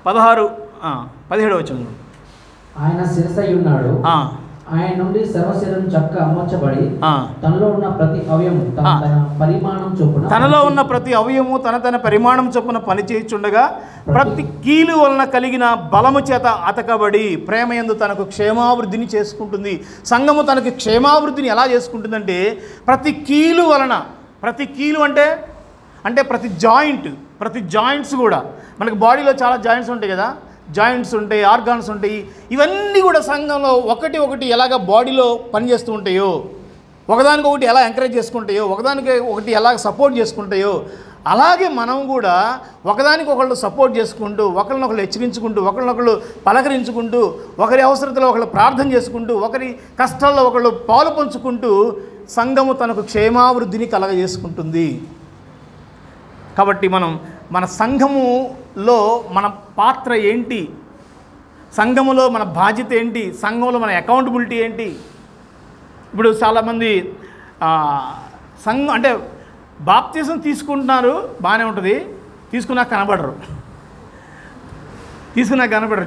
17వ వచనం. ఆయన శిరస్సై ఉన్నాడు, ఆయన నుండి సర్వశరీరం చక్క అమర్చబడి తనలో ఉన్న ప్రతి అవయము తన పరిమాణం చొప్పున పనిచేయుచుండగా ప్రతి కీలు వలన కలిగిన బలము చేత అతకబడి ప్రేమయందు తనకు క్షేమావృద్ధిని చేసుకుంటుంది. సంఘము తనకు క్షేమావృద్ధిని ఎలా చేసుకుంటుందంటే ప్రతి కీలు వలన, ప్రతి కీలు అంటే ప్రతి జాయింట్స్ కూడా మనకి బాడీలో చాలా జాయింట్స్ ఉంటాయి కదా, జాయింట్స్ ఉంటాయి, ఆర్గాన్స్ ఉంటాయి. ఇవన్నీ కూడా సంఘంలో ఒకటి ఎలాగ బాడీలో పనిచేస్తూ ఉంటాయో, ఒకదానికొకటి ఎలా ఎంకరేజ్ చేసుకుంటాయో, ఒకదానికి ఎలా సపోర్ట్ చేసుకుంటాయో, అలాగే మనం కూడా ఒకదానికొకళ్ళు సపోర్ట్ చేసుకుంటూ, ఒకరినొకళ్ళు హెచ్చరించుకుంటూ, ఒకరినొకళ్ళు పలకరించుకుంటూ, ఒకరి అవసరతలో ఒకళ్ళు ప్రార్థన చేసుకుంటూ, ఒకరి కష్టాల్లో ఒకళ్ళు పాలు పంచుకుంటూ సంఘము తనకు క్షేమావృద్ధిని కలగజేసుకుంటుంది. కాబట్టి మన సంఘములో మన పాత్ర ఏంటి? సంఘములో మన బాధ్యత ఏంటి, సంఘంలో మన అకౌంటబిలిటీ ఏంటి. ఇప్పుడు చాలామంది సంఘం అంటే బాప్తిజం తీసుకుంటున్నారు, బాగానే ఉంటుంది, తీసుకున్నాక కనబడరు,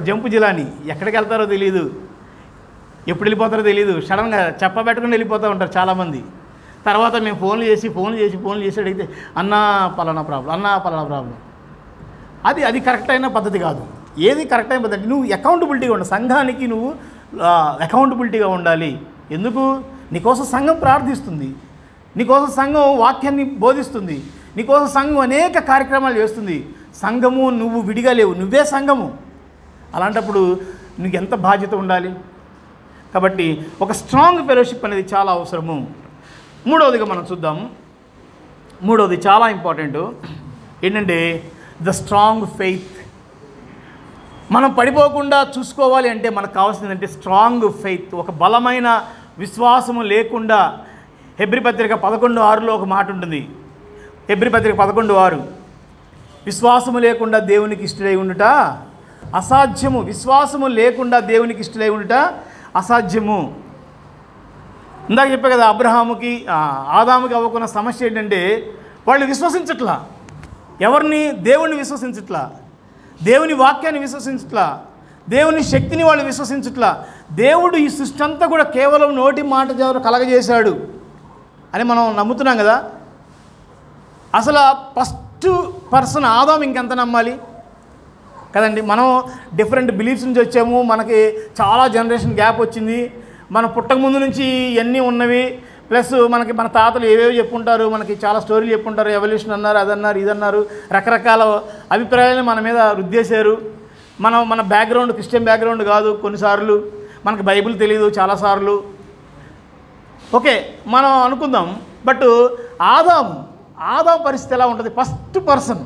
జంపు జిలాని ఎక్కడికి వెళ్తారో తెలియదు, ఎప్పుడు వెళ్ళిపోతారో తెలియదు, సడన్గా చెప్పబెట్టుకుని వెళ్ళిపోతూ ఉంటారు చాలామంది. తర్వాత మేము ఫోన్లు చేసి అడిగితే అన్నా పలానా ప్రాబ్లం. అది కరెక్ట్ అయిన పద్ధతి కాదు. ఏది కరెక్ట్ అయిన పద్ధతి, నువ్వు అకౌంటబిలిటీగా ఉండాలి, సంఘానికి నువ్వు అకౌంటబిలిటీగా ఉండాలి. ఎందుకు? నీకోసం సంఘం ప్రార్థిస్తుంది, నీకోసం సంఘం వాక్యాన్ని బోధిస్తుంది, నీకోసం సంఘం అనేక కార్యక్రమాలు చేస్తుంది. సంఘము నువ్వు విడిగా లేవు, నువ్వే సంఘము. అలాంటప్పుడు నీకు ఎంత బాధ్యత ఉండాలి. కాబట్టి ఒక స్ట్రాంగ్ ఫెలోషిప్ అనేది చాలా అవసరము. మూడవదిగా మనం చూద్దాం. మూడవది చాలా ఇంపార్టెంట్ ఏంటంటే ద స్ట్రాంగ్ ఫెయిత్. మనం పడిపోకుండా చూసుకోవాలి అంటే మనకు కావాల్సింది అంటే స్ట్రాంగ్ ఫెయిత్, ఒక బలమైన విశ్వాసము లేకుండా. హెబ్రీ పత్రిక 11:6లో ఒక మాట ఉంటుంది. హెబ్రీ పత్రిక 11:6, విశ్వాసము లేకుండా దేవునికి ఇష్టడై ఉండుట అసాధ్యము. విశ్వాసము లేకుండా దేవునికి ఇష్టడై ఉండుట అసాధ్యము. ఇందాక చెప్పే కదా, అబ్రహాముకి ఆదాముకి అవ్వకున్న సమస్య ఏంటంటే వాళ్ళు విశ్వసించట్లా. ఎవరిని? దేవుణ్ణి విశ్వసించట్లా, దేవుని వాక్యాన్ని విశ్వసించట్లా, దేవుని శక్తిని వాళ్ళు విశ్వసించట్లా. దేవుడు ఈ సృష్టి అంతా కూడా కేవలం నోటి మాట ద్వారా కలగజేశాడు అని మనం నమ్ముతున్నాం కదా. అసలు ఫస్ట్ పర్సన్ ఆదాము ఇంకెంత నమ్మాలి కదండి. మనం డిఫరెంట్ బిలీఫ్స్ నుంచి వచ్చాము, మనకి చాలా జనరేషన్ గ్యాప్ వచ్చింది. మన పుట్టక ముందు నుంచి ఇవన్నీ ఉన్నవి, ప్లస్ మనకి మన తాతలు ఏవేవో చెప్పుంటారు, మనకి చాలా స్టోరీలు చెప్పుంటారు, ఎవల్యూషన్ అన్నారు, అదన్నారు, ఇదన్నారు, రకరకాల అభిప్రాయాలను మన మీద రుద్దేశారు. మన బ్యాక్గ్రౌండ్ క్రిస్టియన్ బ్యాక్గ్రౌండ్ కాదు, కొన్నిసార్లు మనకి బైబిల్ తెలియదు చాలాసార్లు. ఓకే, మనం అనుకుందాం. బట్ ఆదాము పరిస్థితి ఎలా ఉంటుంది? ఫస్ట్ పర్సన్,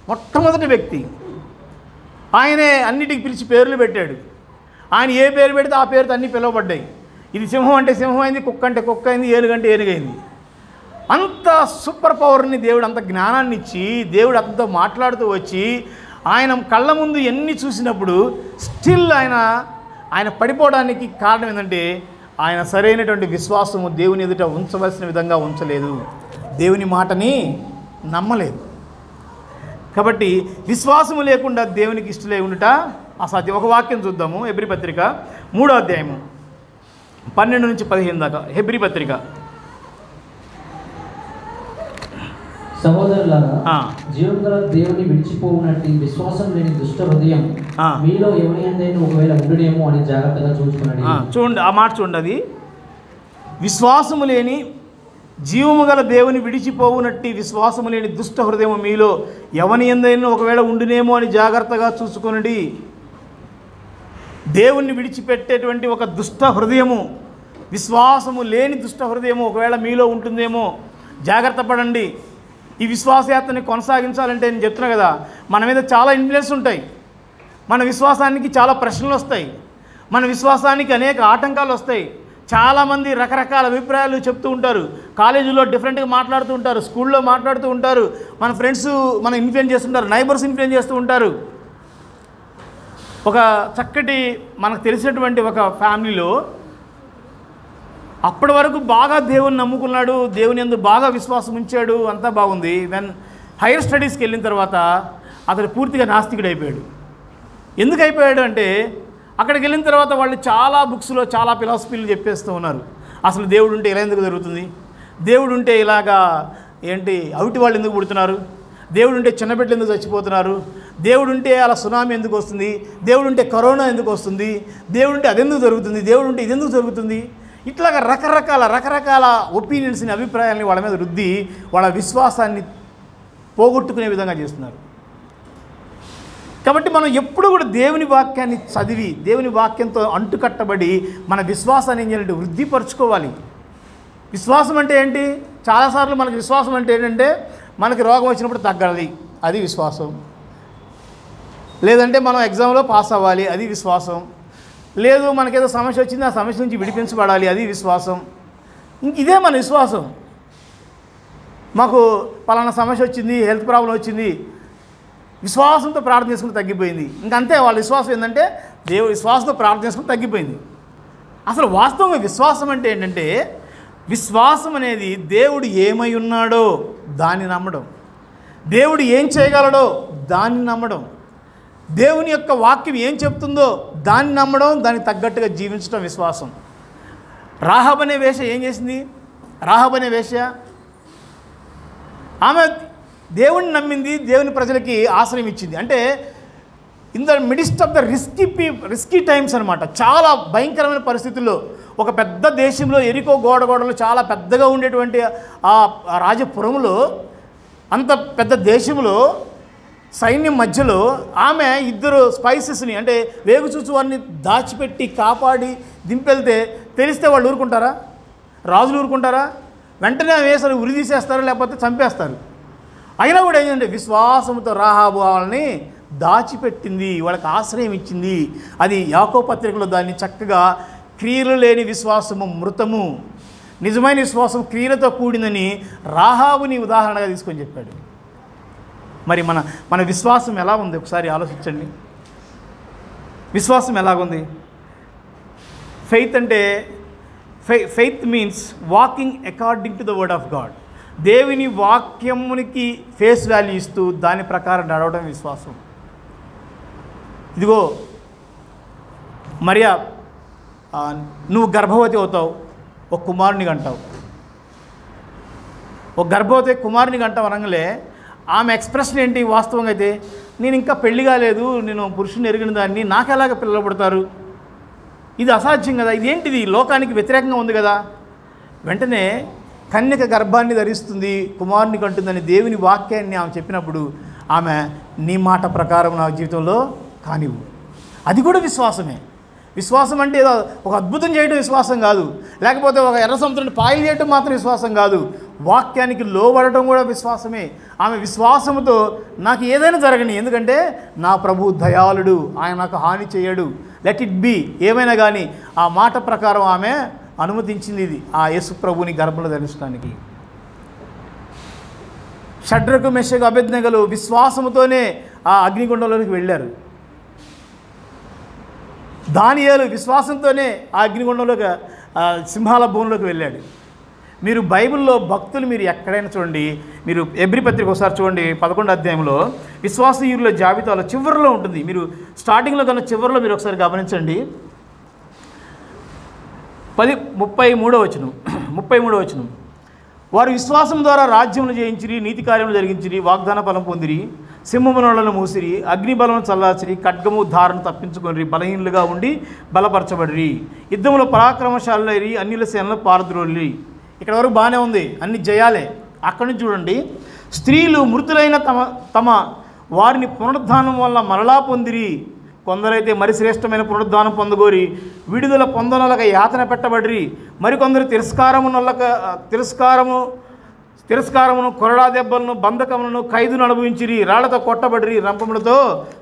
మొట్టమొదటి వ్యక్తి, ఆయనే అన్నిటికి పిలిచి పేర్లు పెట్టాడు. ఆయన ఏ పేరు పెడితే ఆ పేరుతో అన్నీ పిలువబడ్డాయి. ఇది సింహం అంటే సింహం అయింది, కుక్క అంటే కుక్క అయింది, ఏనుగంటే ఏనుగైంది. అంత సూపర్ పవర్ని దేవుడు, అంత జ్ఞానాన్ని ఇచ్చి దేవుడు అతనితో మాట్లాడుతూ వచ్చి ఆయన కళ్ళ ముందు ఎన్ని చూసినప్పుడు స్టిల్ ఆయన పడిపోవడానికి కారణం ఏంటంటే ఆయన సరైనటువంటి విశ్వాసము దేవుని ఎదుట ఉంచవలసిన విధంగా ఉంచలేదు, దేవుని మాటని నమ్మలేదు. కాబట్టి విశ్వాసము లేకుండా దేవునికి ఇష్టలై ఉండుట అసాధ్యం. ఒక వాక్యం చూద్దాము. హెబ్రీ పత్రిక 3వ అధ్యాయము 12-15 దాకా. హెబ్రీ పత్రిక. సహోదరులారా, జీవం గల దేవుని విడిచిపోవునట్టి విశ్వాసం లేని దుష్ట హృదయం మీలో ఎవరియందైనా ఒకవేళ ఉండునేమో అని జాగ్రత్తగా చూసుకున్నాడు. చూడండి ఆ మాట, చూడండి. అది విశ్వాసము లేని జీవము గల దేవుని విడిచిపోవునట్టి విశ్వాసము లేని దుష్ట హృదయం మీలో ఎవరియందైనా ఒకవేళ ఉండునేమో అని జాగ్రత్తగా చూసుకొనుడి. దేవుణ్ణి విడిచిపెట్టేటువంటి ఒక దుష్ట హృదయము, విశ్వాసము లేని దుష్ట హృదయము ఒకవేళ మీలో ఉంటుందేమో, జాగ్రత్త పడండి. ఈ విశ్వాసయాత్రని కొనసాగించాలంటే నేను చెప్తున్నా కదా, మన మీద చాలా ఇన్ఫ్లుయెన్స్ ఉంటాయి, మన విశ్వాసానికి చాలా ప్రశ్నలు వస్తాయి, మన విశ్వాసానికి అనేక ఆటంకాలు వస్తాయి. చాలామంది రకరకాల అభిప్రాయాలు చెప్తూ ఉంటారు, కాలేజీలో డిఫరెంట్గా మాట్లాడుతూ ఉంటారు, స్కూల్లో మాట్లాడుతూ ఉంటారు, మన ఫ్రెండ్స్ మన ఇన్ఫ్లుయెన్స్ చేస్తుంటారు, నైబర్స్ ఇన్ఫ్లుయెన్స్ చేస్తూ ఉంటారు. ఒక చక్కటి మనకు తెలిసినటువంటి ఒక ఫ్యామిలీలో అప్పటి వరకు బాగా దేవుని నమ్ముకున్నాడు, దేవుని యందు బాగా విశ్వాసం ఉంచాడు, అంతా బాగుంది. దెన్ హైయర్ స్టడీస్కి వెళ్ళిన తర్వాత అతడు పూర్తిగా నాస్తికుడు అయిపోయాడు. ఎందుకు అయిపోయాడు అంటే అక్కడికి వెళ్ళిన తర్వాత వాళ్ళు చాలా బుక్స్లో చాలా ఫిలాసఫీలు చెప్పేస్తూ ఉన్నారు. అసలు దేవుడు ఉంటే ఇలా ఎందుకు జరుగుతుంది, దేవుడు ఉంటే ఇలాగా ఏంటి అవిటి వాళ్ళు ఎందుకు పుడుతున్నారు, దేవుడు ఉంటే చిన్నబిడ్డలు ఎందుకు చచ్చిపోతున్నారు, దేవుడు ఉంటే అలా సునామీ ఎందుకు వస్తుంది, దేవుడు ఉంటే కరోనా ఎందుకు వస్తుంది, దేవుడు ఉంటే అదెందుకు జరుగుతుంది, దేవుడు ఉంటే ఇదెందుకు జరుగుతుంది, ఇట్లాగా రకరకాల ఒపీనియన్స్ని, అభిప్రాయాలని వాళ్ళ మీద రుద్ది వాళ్ళ విశ్వాసాన్ని పోగొట్టుకునే విధంగా చేస్తున్నారు. కాబట్టి మనం ఎప్పుడు కూడా దేవుని వాక్యాన్ని చదివి దేవుని వాక్యంతో అంటుకట్టబడి మన విశ్వాసాన్ని ఏం చేయాలంటే వృద్ధిపరచుకోవాలి. విశ్వాసం అంటే ఏంటి? చాలాసార్లు మనకి విశ్వాసం అంటే ఏంటంటే మనకి రోగం వచ్చినప్పుడు తగ్గాలి, అది విశ్వాసం. లేదంటే మనం ఎగ్జామ్లో పాస్ అవ్వాలి, అది విశ్వాసం. లేదు మనకేదో సమస్య వచ్చింది, ఆ సమస్య నుంచి విడిపించబడాలి, అది విశ్వాసం. ఇదే మన విశ్వాసం. మాకు పలానా సమస్య వచ్చింది, హెల్త్ ప్రాబ్లం వచ్చింది, విశ్వాసంతో ప్రార్థన చేసుకుని తగ్గిపోయింది. ఇంకంతే వాళ్ళ విశ్వాసం ఏంటంటే దేవుడి విశ్వాసంతో ప్రార్థన చేసుకుని తగ్గిపోయింది. అసలు వాస్తవంగా విశ్వాసం అంటే ఏంటంటే విశ్వాసం అనేది దేవుడు ఏమై ఉన్నాడో దాన్ని నమ్మడం, దేవుడు ఏం చేయగలడో దాన్ని నమ్మడం, దేవుని యొక్క వాక్యం ఏం చెప్తుందో దాన్ని నమ్మడం, దానికి తగ్గట్టుగా జీవించడం విశ్వాసం. రాహాబు అనే వేశ్య ఏం చేసింది? రాహాబు అనే వేశ్య ఆమె దేవుని నమ్మింది, దేవుని ప్రజలకి ఆశ్రయం ఇచ్చింది. అంటే in the midst of the risky times అనమాట. చాలా భయంకరమైన పరిస్థితుల్లో ఒక పెద్ద దేశంలో ఎరికో గోడలు చాలా పెద్దగా ఉండేటువంటి ఆ రాజపురంలో, అంత పెద్ద దేశంలో సైన్యం మధ్యలో ఆమె ఇద్దరు స్పైసెస్ని అంటే వేగుచూచు వారిని దాచిపెట్టి కాపాడి దింపెళ్తే తెలిస్తే వాళ్ళు ఊరుకుంటారా? రాజులు ఊరుకుంటారా? వెంటనే వేసరి ఉరి తీసేస్తారు, లేకపోతే చంపేస్తారు. అయినా కూడా ఏంటంటే విశ్వాసంతో రాహాబు వాళ్ళని దాచిపెట్టింది, వాళ్ళకి ఆశ్రయం ఇచ్చింది. అది యాకోబు పత్రికలో దాన్ని చక్కగా క్రియలు లేని విశ్వాసము మృతము, నిజమైన విశ్వాసం క్రియలతో కూడిందని రాహాబుని ఉదాహరణగా తీసుకొని చెప్పాడు. మరి మన విశ్వాసం ఎలా ఉంది ఒకసారి ఆలోచించండి. విశ్వాసం ఎలాగుంది? ఫెయిత్ అంటే faith means walking according to the word of God. దేవుని వాక్యమునికి ఫేస్ వాల్యూ ఇస్తూ దాని ప్రకారం నడవడం విశ్వాసం. ఇదిగో మరియా, నువ్వు గర్భవతి అవుతావు, ఒక కుమారుని కంటావు. ఒక గర్భవతి కుమారుని కంటావు అనగానే ఆమె ఎక్స్ప్రెషన్ ఏంటి? వాస్తవంగా అయితే నేను ఇంకా పెళ్లి కాలేదు, నేను పురుషుని ఎరిగిన దాన్ని, నాకు ఎలాగ పిల్లలు పుడతారు? ఇది అసాధ్యం కదా, ఇదేంటిది లోకానికి వ్యతిరేకంగా ఉంది కదా. వెంటనే కన్యక గర్భాన్ని ధరిస్తుంది, కుమారుని కంటుందని దేవుని వాక్యాన్ని ఆమె చెప్పినప్పుడు ఆమె నీ మాట ప్రకారం నా జీవితంలో కానివ్వు. అది కూడా విశ్వాసమే. విశ్వాసం అంటే ఏదో ఒక అద్భుతం చేయడం విశ్వాసం కాదు, లేకపోతే ఒక ఎర్ర సముద్రాన్ని పాయలు చేయడం మాత్రం విశ్వాసం కాదు. వాక్యానికి లోబడటం కూడా విశ్వాసమే. ఆమె విశ్వాసంతో నాకు ఏదైనా జరగని, ఎందుకంటే నా ప్రభు దయాళుడు, ఆయన నాకు హాని చేయడు, లెట్ ఇట్ బీ, ఏమైనా కానీ ఆ మాట ప్రకారం ఆమె అనుమతించింది ఇది ఆ యేసు ప్రభుని గర్భంలో ధరించడానికి. షడ్రకు మెషకు అబేద్నెగోలు విశ్వాసముతోనే ఆ అగ్నిగుండంలోకి వెళ్ళారు. దానియేలు విశ్వాసంతోనే ఆ అగ్నిగుండంలోకి సింహాల భూమిలోకి వెళ్ళాడు. మీరు బైబిల్లో భక్తులు మీరు ఎక్కడైనా చూడండి, మీరు ఎబ్రీ పత్రిక ఒకసారి చూడండి, 11వ అధ్యాయంలో విశ్వాసీయుల జాబితాలో చివరిలో ఉంటుంది. మీరు స్టార్టింగ్లో కన్నా చివరిలో మీరు ఒకసారి గమనించండి. 33వ వచనం. వారు విశ్వాసం ద్వారా రాజ్యములు జయించిరి, నీతి కార్యములు జరిగించిరి, వాగ్దాన ఫలం పొందిరి, సింహములను మూసిరి, అగ్నిబలను చల్లార్చిరి, ఖడ్గము ధారను తప్పించుకొని బలహీనులుగా ఉండి బలపరచబడిరి, యుద్ధంలో పరాక్రమశాలులైరి, అన్యుల సేనలు పారద్రోలి. ఇక్కడ వరకు బాగానే ఉంది, అన్ని జయాలే. అక్కడి నుంచి చూడండి, స్త్రీలు మృతులైన తమ వారిని పునరుద్ధానం వల్ల మరలా పొందిరి, కొందరైతే మరి శ్రేష్టమైన పునరుద్ధానం పొందగోరి విడుదల పొందనొలక యాతన పెట్టబడిరి, మరికొందరు తిరస్కారమును కొరడా దెబ్బలను బంధకములను ఖైదును అనుభవించిరి, రాళ్లతో కొట్టబడిరి, రంపములతో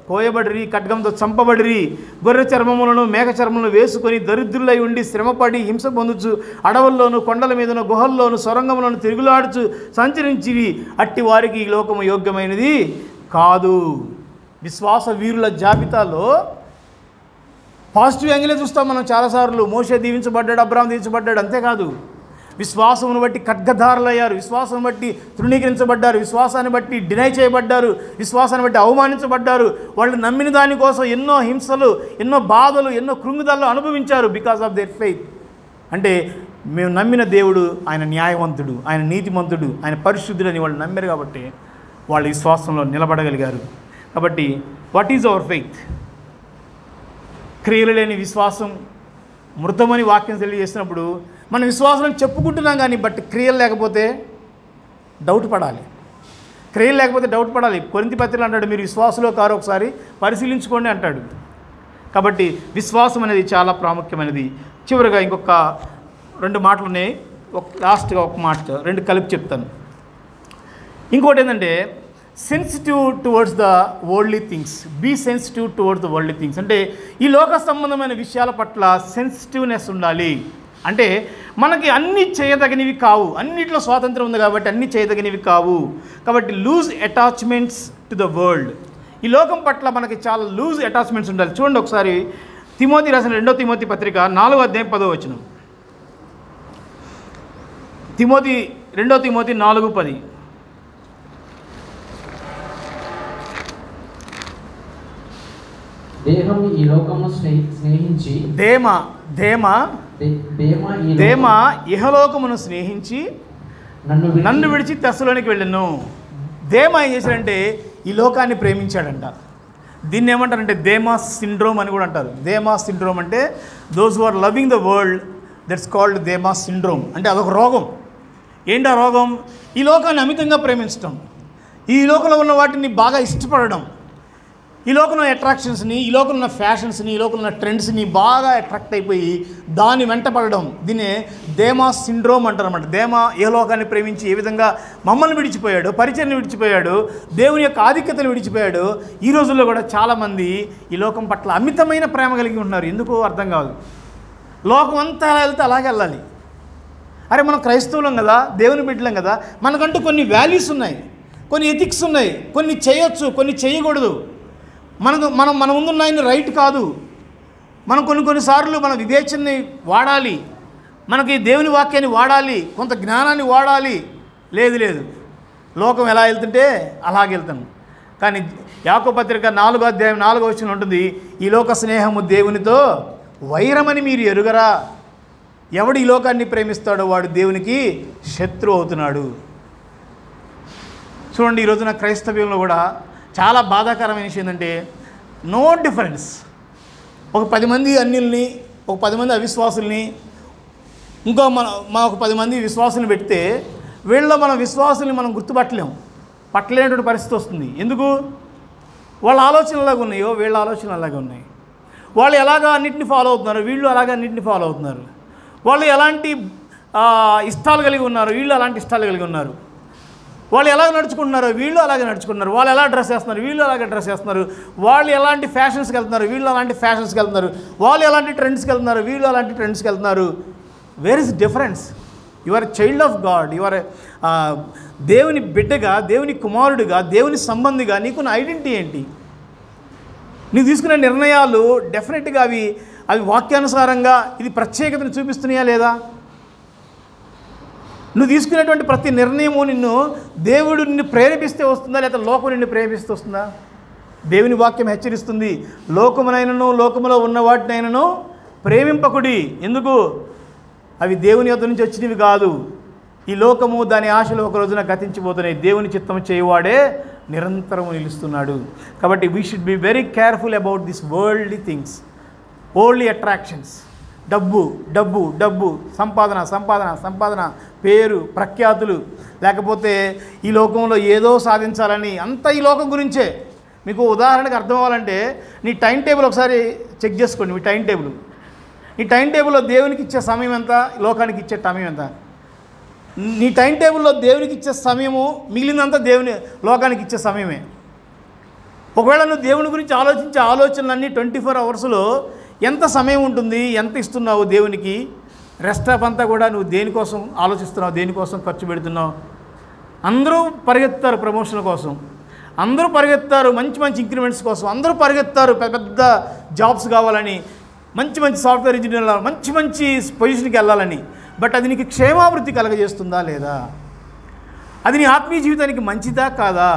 కోయబడిరి, ఖడ్గంతో చంపబడిరి, గొర్రె చర్మములను మేక చర్మలను వేసుకొని దరిద్రులై ఉండి శ్రమపడి హింస పొందుచు అడవుల్లోను కొండల మీదను గుహల్లోను సొరంగములను తిరుగులాడుచు సంచరించిరి, అట్టి వారికి ఈ లోకము యోగ్యమైనది కాదు. విశ్వాస వీరుల జాబితాలో పాజిటివ్ యాంగిలే చూస్తాం మనం చాలాసార్లు. మోషే దీవించబడ్డాడు, అబ్రాహాం దీవించబడ్డాడు, అంతేకాదు విశ్వాసమును బట్టి ఖడ్గధారులయ్యారు, విశ్వాసం బట్టి తృణీకరించబడ్డారు, విశ్వాసాన్ని బట్టి డినై చేయబడ్డారు, విశ్వాసాన్ని బట్టి అవమానించబడ్డారు. వాళ్ళు నమ్మిన దానికోసం ఎన్నో హింసలు, ఎన్నో బాధలు, ఎన్నో కృంగుదలను అనుభవించారు బికాస్ ఆఫ్ దేర్ ఫెయిత్. అంటే మేము నమ్మిన దేవుడు ఆయన న్యాయవంతుడు, ఆయన నీతిమంతుడు, ఆయన పరిశుద్ధుడు అని వాళ్ళు నమ్మారు కాబట్టి వాళ్ళు విశ్వాసంలో నిలబడగలిగారు. కాబట్టి వాట్ ఈజ్ అవర్ ఫెయిత్? క్రియలు లేని విశ్వాసం మృతమని వాక్యం తెలియజేసినప్పుడు మన విశ్వాసం చెప్పుకుంటున్నాం కానీ బట్ క్రియలు లేకపోతే డౌట్ పడాలి. క్రియలు లేకపోతే డౌట్ పడాలి. కొరింథీ పత్రికలో అంటాడు, మీరు విశ్వాసంలో కారు ఒకసారి పరిశీలించుకోండి అంటాడు. కాబట్టి విశ్వాసం అనేది చాలా ప్రాముఖ్యమైనది. చివరిగా ఇంకొక 2 మాటలు ఉన్నాయి, లాస్ట్గా ఒక మాట 2 కలిపి చెప్తాను. ఇంకోటి ఏంటంటే sensitive towards the worldly things. Be sensitive towards the worldly things. అంటే ఈ లోక సంబంధమైన విషయాల పట్ల సెన్సిటివ్నెస్ ఉండాలి. అంటే మనకి అన్నీ చేయదగినవి కావు, అన్నిట్లో స్వాతంత్రం ఉంది కాబట్టి అన్నీ చేయదగినవి కావు. కాబట్టి loose attachments to the world. ఈ లోకం పట్ల మనకి చాలా లూజ్ అటాచ్మెంట్స్ ఉండాలి. చూడండి ఒకసారి తిమోతి రాసిన 2 తిమోతి పత్రిక 4వ అధ్యాయం 10వ వచనం. 2 తిమోతి 4:10. దేహం ఈ లోకము స్నేహించి దేమ ఇహలోకమును స్నేహించి నన్ను విడిచి తెస్సలోనికి వెళ్ళను. దేమ ఏం చేశాడంటే ఈ లోకాన్ని ప్రేమించాడంట. దీన్ని ఏమంటారంటే దేమాస్ సిండ్రోమ్ అని కూడా అంటారు. దేమాస్ సిండ్రోమ్ అంటే those who are loving the world, that's called Demas syndrome. అంటే అదొక రోగం. ఏంటి ఆ రోగం? ఈ లోకాన్ని అమితంగా ప్రేమించడం, ఈ లోకంలో ఉన్న వాటిని బాగా ఇష్టపడడం, ఈ లోకంలో అట్రాక్షన్స్ని, ఈ లోకంలో ఉన్న ఫ్యాషన్స్ని, ఈ లోకంలో ఉన్న ట్రెండ్స్ని బాగా అట్రాక్ట్ అయిపోయి దాన్ని వెంటపడడం, దీన్నే దేమాస్ సిండ్రోమ్ అంటారు అన్నమాట. దేమా ఏ లోకాన్ని ప్రేమించి ఏ విధంగా మమ్మల్ని విడిచిపోయాడు, పరిచయాన్ని విడిచిపోయాడు, దేవుని యొక్క ఆధిక్యతను విడిచిపోయాడు. ఈ రోజుల్లో కూడా చాలామంది ఈ లోకం పట్ల అమితమైన ప్రేమ కలిగి ఉంటున్నారు. ఎందుకో అర్థం కాదు. లోకం అంతా ఎలా వెళ్తే అలాగే వెళ్ళాలి. అరే మనం క్రైస్తవులం కదా, దేవుని బిడ్డలం కదా, మనకంటూ కొన్ని వాల్యూస్ ఉన్నాయి, కొన్ని ఎథిక్స్ ఉన్నాయి, కొన్ని చేయొచ్చు, కొన్ని చేయకూడదు. మన ముందున్న ఆయన రైట్ కాదు. మనం కొన్నిసార్లు మన వివేచనని వాడాలి, మనకి దేవుని వాక్యాన్ని వాడాలి, కొంత జ్ఞానాన్ని వాడాలి. లేదు లోకం ఎలా వెళ్తుంటే అలాగే వెళ్తాను. కానీ యాకోబు పత్రిక 4వ అధ్యాయం 4వ వచనం ఉంటుంది, ఈ లోక స్నేహము దేవునితో వైరమని మీరు ఎరుగరా, ఎవడు ఈ లోకాన్ని ప్రేమిస్తాడో వాడు దేవునికి శత్రువు అవుతున్నాడు. చూడండి, ఈ రోజున క్రైస్తవ్యంలో కూడా చాలా బాధాకరమైన విషయం ఏంటంటే నో డిఫరెన్స్. ఒక 10 మంది అన్యుల్ని, ఒక 10 మంది అవిశ్వాసుల్ని, ఇంకో ఒక 10 మంది విశ్వాసుల్ని పెడితే వీళ్ళలో మన విశ్వాసుల్ని మనం పట్టలేనటువంటి పరిస్థితి వస్తుంది. ఎందుకు? వాళ్ళ ఆలోచనలు అలాగే ఉన్నాయో వీళ్ళ ఆలోచనలు అలాగే ఉన్నాయి. వాళ్ళు ఎలాగ అన్నింటిని ఫాలో అవుతున్నారు, వీళ్ళు అలాగే అన్నింటిని ఫాలో అవుతున్నారు. వాళ్ళు ఎలాంటి ఇష్టాలు కలిగి ఉన్నారు, వీళ్ళు అలాంటి ఇష్టాలు కలిగి ఉన్నారు. వాళ్ళు ఎలా నడుచుకుంటున్నారో వీళ్ళు అలాగే నడుచుకుంటున్నారు. వాళ్ళు ఎలా డ్రెస్ చేస్తున్నారు, వీళ్ళు అలాగే డ్రెస్ చేస్తున్నారు. వాళ్ళు ఎలాంటి ఫ్యాషన్స్కి వెళ్తున్నారు, వీళ్ళు అలాంటి ఫ్యాషన్స్కి వెళ్తున్నారు. వాళ్ళు ఎలాంటి ట్రెండ్స్కి వెళ్తున్నారు, వీళ్ళు అలాంటి ట్రెండ్స్కి వెళ్తున్నారు. Where is difference? Your child of God, your దేవుని బిడ్డగా, దేవుని కుమారుడిగా, దేవుని సంబంధిగా నీకున్న ఐడెంటిటీ ఏంటి? నీవు తీసుకునే నిర్ణయాలు డెఫినెట్గా అవి వాక్యానుసారంగా ఇది ప్రత్యేకతను చూపిస్తున్నాయా లేదా? నువ్వు తీసుకునేటువంటి ప్రతి నిర్ణయము దేవుడు నిన్ను ప్రేరేపిస్తే వస్తుందా, లేదా లోకం నిన్ను ప్రేరేపిస్తూ వస్తుందా? దేవుని వాక్యం హెచ్చరిస్తుంది, లోకమునైనను లోకములో ఉన్న వాటినైనను ప్రేమింపకుడి. ఎందుకు? అవి దేవుని యొద్ద నుంచి వచ్చినవి కాదు. ఈ లోకము దాని ఆశలు ఒక రోజున గతించిపోతున్నాయి. దేవుని చిత్తము చేయువాడే నిరంతరము నిలుస్తున్నాడు. కాబట్టి we should be very careful about this worldly things, worldly attractions. డబ్బు డబ్బు డబ్బు, సంపాదన సంపాదన సంపాదన, పేరు ప్రఖ్యాతులు, లేకపోతే ఈ లోకంలో ఏదో సాధించాలని, అంతా ఈ లోకం గురించే. మీకు ఉదాహరణకు అర్థం అవ్వాలంటే నీ టైం టేబుల్ ఒకసారి చెక్ చేసుకోండి. మీ టైం టేబుల్, ఈ టైం టేబుల్లో దేవునికి ఇచ్చే సమయం ఎంత, లోకానికి ఇచ్చే సమయం ఎంత? నీ టైం టేబుల్లో దేవునికి ఇచ్చే సమయము మిగిలినంతా లోకానికి ఇచ్చే సమయమే. ఒకవేళ నువ్వు దేవుని గురించి ఆలోచించే ఆలోచనలన్నీ 24 అవర్స్లో ఎంత సమయం ఉంటుంది, ఎంత ఇస్తున్నావు దేవునికి? రెస్ట్ ఆఫ్ అంతా కూడా నువ్వు దేనికోసం ఆలోచిస్తున్నావు, దేనికోసం ఖర్చు పెడుతున్నావు? అందరూ పరిగెత్తారు ప్రమోషన్ కోసం, అందరూ పరిగెత్తారు మంచి మంచి ఇంక్రిమెంట్స్ కోసం, అందరూ పరిగెత్తారు పెద్ద పెద్ద జాబ్స్ కావాలని, మంచి మంచి సాఫ్ట్వేర్ ఇంజనీర్ మంచి మంచి పొజిషన్కి వెళ్ళాలని. బట్ అది నీకు క్షేమాభివృద్ధి కలగజేస్తుందా లేదా? అది నీ ఆత్మీయ జీవితానికి మంచిదా కాదా?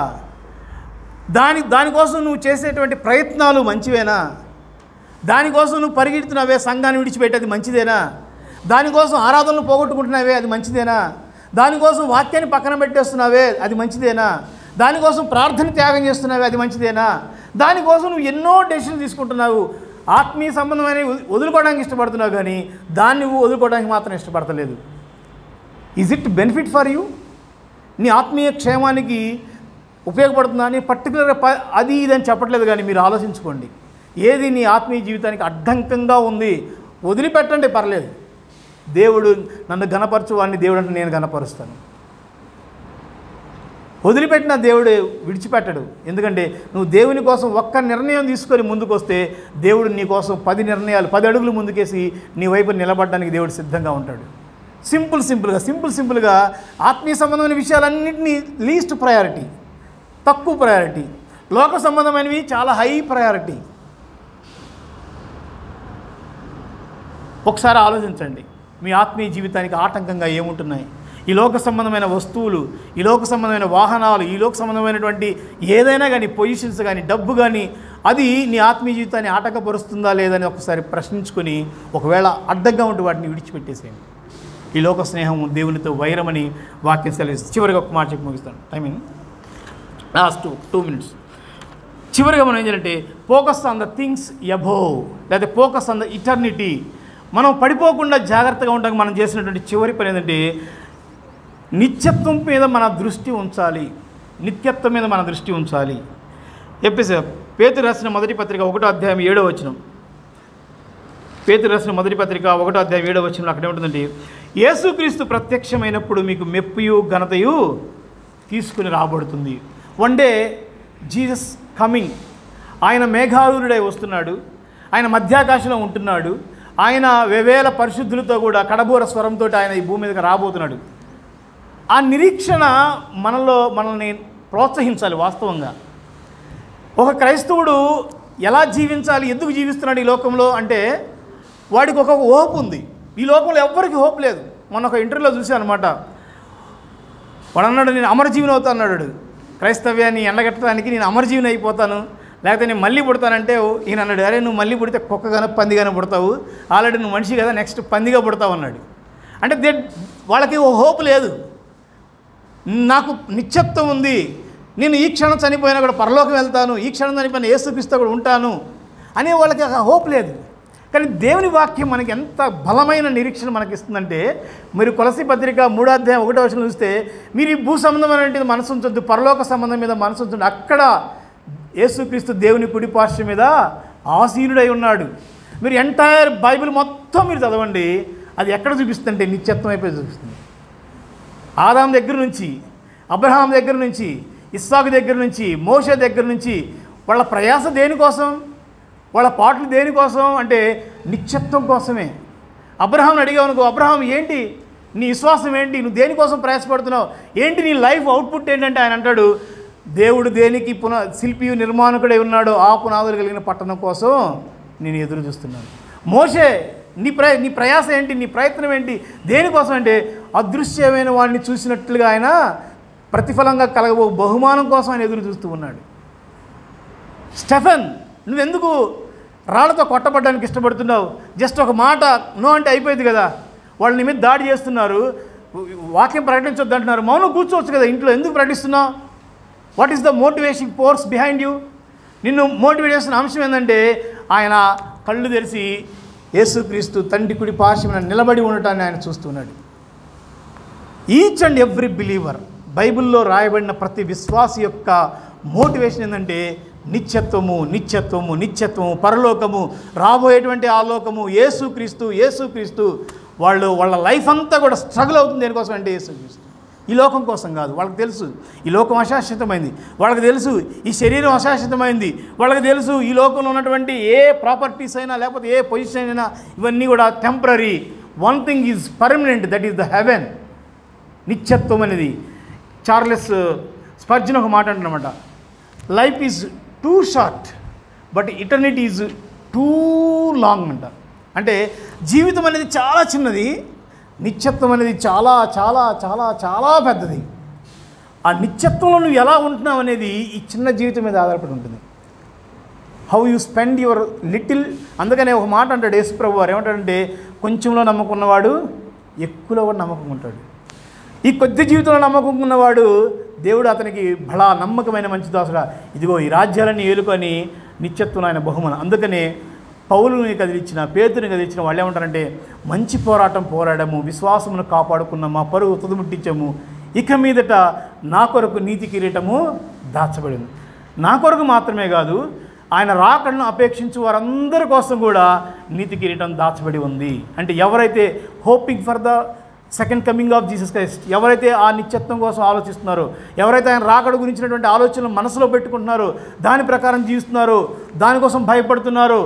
దానికోసం నువ్వు చేసేటువంటి ప్రయత్నాలు మంచివేనా? దానికోసం నువ్వు పరిగెడుతున్నావే, సంఘాన్ని విడిచిపెట్టేది మంచిదేనా? దానికోసం ఆరాధనలు పోగొట్టుకుంటున్నావే, అది మంచిదేనా? దానికోసం వాక్యాన్ని పక్కన పెట్టేస్తున్నావే, అది మంచిదేనా? దానికోసం ప్రార్థన త్యాగం చేస్తున్నావే, అది మంచిదేనా? దానికోసం నువ్వు ఎన్నో డెసిషన్లు తీసుకుంటున్నావు, ఆత్మీయ సంబంధమైన వదులుకోవడానికి ఇష్టపడుతున్నావు, కానీ దాన్ని నువ్వు వదులుకోవడానికి మాత్రం ఇష్టపడతలేదు. Is it benefit for you? నీ ఆత్మీయ క్షేమానికి ఉపయోగపడుతుందా అని పర్టికులర్గా అది ఇదని చెప్పట్లేదు, కానీ మీరు ఆలోచించుకోండి. ఏది నీ ఆత్మీయ జీవితానికి అడ్డంకంగా ఉంది వదిలిపెట్టండి, పర్లేదు. దేవుడు నన్ను ఘనపరచు వాడిని దేవుడు అంటే నేను ఘనపరుస్తాను. వదిలిపెట్టిన దేవుడు విడిచిపెట్టడు. ఎందుకంటే నువ్వు దేవుని కోసం ఒక్క నిర్ణయం తీసుకొని ముందుకు వస్తే దేవుడు నీ కోసం 10 నిర్ణయాలు 10 అడుగులు ముందుకేసి నీ వైపు నిలబడడానికి దేవుడు సిద్ధంగా ఉంటాడు. సింపుల్గా ఆత్మీయ సంబంధమైన విషయాలన్నింటినీ లీస్ట్ ప్రయారిటీ, తక్కువ ప్రయారిటీ. లోక సంబంధమైనవి చాలా హై ప్రయారిటీ. ఒకసారి ఆలోచించండి, మీ ఆత్మీయ జీవితానికి ఆటంకంగా ఏముంటున్నాయి? ఈ లోక సంబంధమైన వస్తువులు, ఈ లోక సంబంధమైన వాహనాలు, ఈ లోక సంబంధమైనటువంటి ఏదైనా కానీ, పొజిషన్స్ కానీ, డబ్బు కానీ, అది నీ ఆత్మీయ జీవితాన్ని ఆటంకపరుస్తుందా లేదని ఒకసారి ప్రశ్నించుకొని, ఒకవేళ అడ్డంగా ఉంటే వాటిని విడిచిపెట్టేసేయండి. ఈ లోక స్నేహం దేవునితో వైరమని వాక్యం సెలవిస్తుంది. చివరిగా ఒక మాట చెప్పి ముగిస్తాను, టైమింగ్ లాస్ట్ 2 minutes. చివరిగా మనం ఏం చేయాలంటే focus on the things above, లేదా ఫోకస్ ఆన్ ద ఇటర్నిటీ. మనం పడిపోకుండా జాగ్రత్తగా ఉండడానికి మనం చేసినటువంటి చివరి పని ఏంటంటే నిత్యత్వం మీద మన దృష్టి ఉంచాలి. నిత్యత్వం మీద మన దృష్టి ఉంచాలి. పేతురు రాసిన మొదటి పత్రిక 1వ అధ్యాయం 7వ వచనం. పేతురు రాసిన మొదటి పత్రిక 1వ అధ్యాయం 7వ వచనంలో అక్కడ ఏముంటుందంటే, యేసుక్రీస్తు ప్రత్యక్షమైనప్పుడు మీకు మెప్పుయు ఘనతయు తీసుకుని రాబడుతుంది. One day Jesus coming. ఆయన మేఘారూఢుడై వస్తున్నాడు. ఆయన మధ్యాకాశంలో ఉంటున్నాడు. ఆయన వేవేల పరిశుద్ధులతో కూడా కడబూర స్వరంతో ఆయన ఈ భూమి మీదకి రాబోతున్నాడు. ఆ నిరీక్షణ మనల్ని ప్రోత్సహించాలి. వాస్తవంగా ఒక క్రైస్తవుడు ఎలా జీవించాలి, ఎందుకు జీవిస్తున్నాడు ఈ లోకంలో అంటే వాడికి ఒక హోప్ ఉంది. ఈ లోకంలో ఎవ్వరికి హోప్ లేదు. మొన్న ఒక ఇంటర్వ్యూలో చూశాను అనమాట. వాడు అన్నాడు, నేను అమరజీవిని అవుతా అన్నాడు. క్రైస్తవ్యాన్ని ఎండగట్టడానికి నేను అమరజీవిని అయిపోతాను, లేకపోతే నేను మళ్ళీ పుడతానంటే ఈయన అన్నాడు, అరే నువ్వు మళ్ళీ పుడితే కుక్కగానో పందిగానో పుడతావు, ఆల్రెడీ నువ్వు మనిషి కదా, నెక్స్ట్ పందిగా పుడతావు అన్నాడు. అంటే వాళ్ళకి ఓ హోప్ లేదు. నాకు నిత్యత్వం ఉంది, నేను ఈ క్షణం చనిపోయినా కూడా పరలోకం వెళ్తాను, ఈ క్షణం చనిపోయిన యేసుక్రీస్తు కూడా ఉంటాను అనే వాళ్ళకి ఆ హోప్ లేదు. కానీ దేవుని వాక్యం మనకి ఎంత బలమైన నిరీక్షణ మనకి ఇస్తుందంటే, మీరు కొలసీ పత్రిక 3వ అధ్యాయం 1వ వచనం చూస్తే, మీరు ఈ భూ సంబంధమైనటువంటి మనసు ఉంచొద్దు, పరలోక సంబంధం మీద మనసు ఉంచండి. అక్కడ యేసుక్రీస్తు దేవుని కుడి పార్శ్వం మీద ఆసీనుడై ఉన్నాడు. మీరు ఎంటైర్ బైబిల్ మొత్తం మీరు చదవండి, అది ఎక్కడ చూపిస్తుందంటే నిత్యత్వం అయిపోయి చూపిస్తుంది. ఆదాం దగ్గర నుంచి, అబ్రహాం దగ్గర నుంచి, ఇస్సాకు దగ్గర నుంచి, మోషే దగ్గర నుంచి వాళ్ళ ప్రయాస దేనికోసం, వాళ్ళ పాటలు దేనికోసం అంటే నిత్యత్వం కోసమే. అబ్రహాంని అడిగావనుకో, అబ్రహాం ఏంటి నీ విశ్వాసం ఏంటి, నువ్వు దేనికోసం ప్రయాసపడుతున్నావు, ఏంటి నీ లైఫ్ అవుట్పుట్ ఏంటంటే ఆయన అంటాడు, దేవుడు దేనికి శిల్పియు నిర్మాణకుడై ఉన్నాడో ఆ పునాదులు కలిగిన పట్టణం కోసం నేను ఎదురు చూస్తున్నాను. మోషే నీ ప్రయాస ఏంటి, నీ ప్రయత్నం ఏంటి, దేనికోసం అంటే అదృశ్యమైన వాడిని చూసినట్లుగా ఆయన ప్రతిఫలంగా కలగబో బహుమానం కోసం ఆయన ఎదురు చూస్తూ ఉన్నాడు. స్టెఫెన్, నువ్వెందుకు రాళ్లతో కొట్టబడ్డానికి ఇష్టపడుతున్నావు? జస్ట్ ఒక మాట నో అంటే అయిపోయింది కదా. వాళ్ళ నీ మీద దాడి చేస్తున్నారు, వాక్యం ప్రకటించొద్దు అంటున్నారు, మౌనం కూర్చోవచ్చు కదా ఇంట్లో, ఎందుకు ప్రకటిస్తున్నావు? What is the motivation force behind you? నిన్ను మోటివేట్ చేస్తున్న అంశం ఏంటంటే ఆయన కళ్ళు తెరిచి యేసుక్రీస్తు తండ్రి కుడి పార్శ్వమున నిలబడి ఉండటాన్ని ఆయన చూస్తున్నాడు. ఈచ్ అండ్ ఎవ్రీ బిలీవర్, బైబిల్లో రాయబడిన ప్రతి విశ్వాసి యొక్క మోటివేషన్ ఏంటంటే నిత్యత్వము, నిత్యత్వము, నిత్యత్వము, పరలోకము, రాబోయేటువంటి ఆలోకము, యేసుక్రీస్తు. వాళ్ళ లైఫ్ అంతా కూడా స్ట్రగుల్ అవుతుంది. దేనికోసం అంటే యేసుక్రీస్తు. ఈ లోకం కోసం కాదు. వాళ్ళకి తెలుసు ఈ లోకం అశాశ్వతమైంది, వాళ్ళకి తెలుసు ఈ శరీరం అశాశ్వతమైంది, వాళ్ళకి తెలుసు ఈ లోకంలో ఉన్నటువంటి ఏ ప్రాపర్టీస్ అయినా లేకపోతే ఏ పొజిషన్ అయినా ఇవన్నీ కూడా temporary. One thing is permanent, that is the heaven. నిత్యత్వం అనేది చార్లెస్ స్పర్జన్ ఒక మాట అంటున్నమాట, life is too short but eternity is too long అంట. అంటే జీవితం అనేది చాలా చిన్నది, నిత్యత్వం అనేది చాలా చాలా చాలా చాలా పెద్దది. ఆ నిత్యత్వంలో నువ్వు ఎలా ఉంటున్నావు అనేది ఈ చిన్న జీవితం మీద ఆధారపడి ఉంటుంది. How you spend your little. అందుకనే ఒక మాట అంటాడు యేసుప్రభు వారు, ఏమంటాడంటే కొంచెంలో నమ్మకం ఉన్నవాడు ఎక్కువలో కూడా నమ్మకం ఉంటాడు. ఈ కొద్ది జీవితంలో నమ్మకం ఉన్నవాడు దేవుడు అతనికి బలా నమ్మకమైన మంచి దాసుడా, ఇదిగో ఈ రాజ్యాలన్నీ ఏలుకొని నిత్యత్వం ఆయన బహుమానం. అందుకనే పౌలుని కదిలించిన, పేతుని కదిలించిన వాళ్ళు ఏమంటారంటే మంచి పోరాటం పోరాడము, విశ్వాసమును కాపాడుకున్నాము, మా పరుగు తుదముట్టించాము, ఇక మీదట నా కొరకు నీతి కిరీటము దాచబడింది. నా కొరకు మాత్రమే కాదు, ఆయన రాకడను అపేక్షించు వారందరి కోసం కూడా నీతి కిరీటం దాచబడి ఉంది. అంటే ఎవరైతే hoping for the second coming of Jesus Christ, ఎవరైతే ఆ నిత్యత్వం కోసం ఆలోచిస్తున్నారో, ఎవరైతే ఆయన రాకడ గురించినటువంటి ఆలోచనలు మనసులో పెట్టుకుంటున్నారో, దాని ప్రకారం జీవిస్తున్నారో, దానికోసం భయపడుతున్నారో,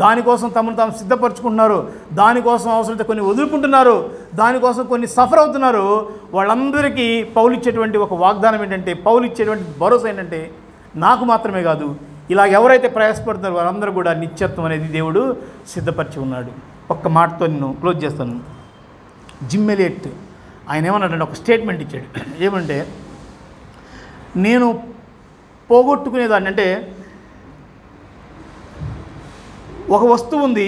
దానికోసం తమను తాము సిద్ధపరచుకుంటున్నారు, దానికోసం అవసరమైతే కొన్ని వదులుకుంటున్నారు, దానికోసం కొన్ని సఫర్ అవుతున్నారు, వాళ్ళందరికీ పౌలు ఇచ్చేటువంటి ఒక వాగ్దానం ఏంటంటే, పౌలు ఇచ్చేటువంటి భరోసా ఏంటంటే నాకు మాత్రమే కాదు, ఇలా ఎవరైతే ప్రయాసపడుతున్నారో వారందరూ కూడా నిత్యత్వం అనేది దేవుడు సిద్ధపరిచి ఉన్నాడు. ఒక్క మాటతో నేను క్లోజ్ చేస్తాను. జిమ్ ఎలియట్ ఆయన ఏమన్నాడంటే ఒక స్టేట్మెంట్ ఇచ్చాడు. ఏమంటే, నేను పోగొట్టుకునేదాన్ని, అంటే ఒక వస్తువు ఉంది,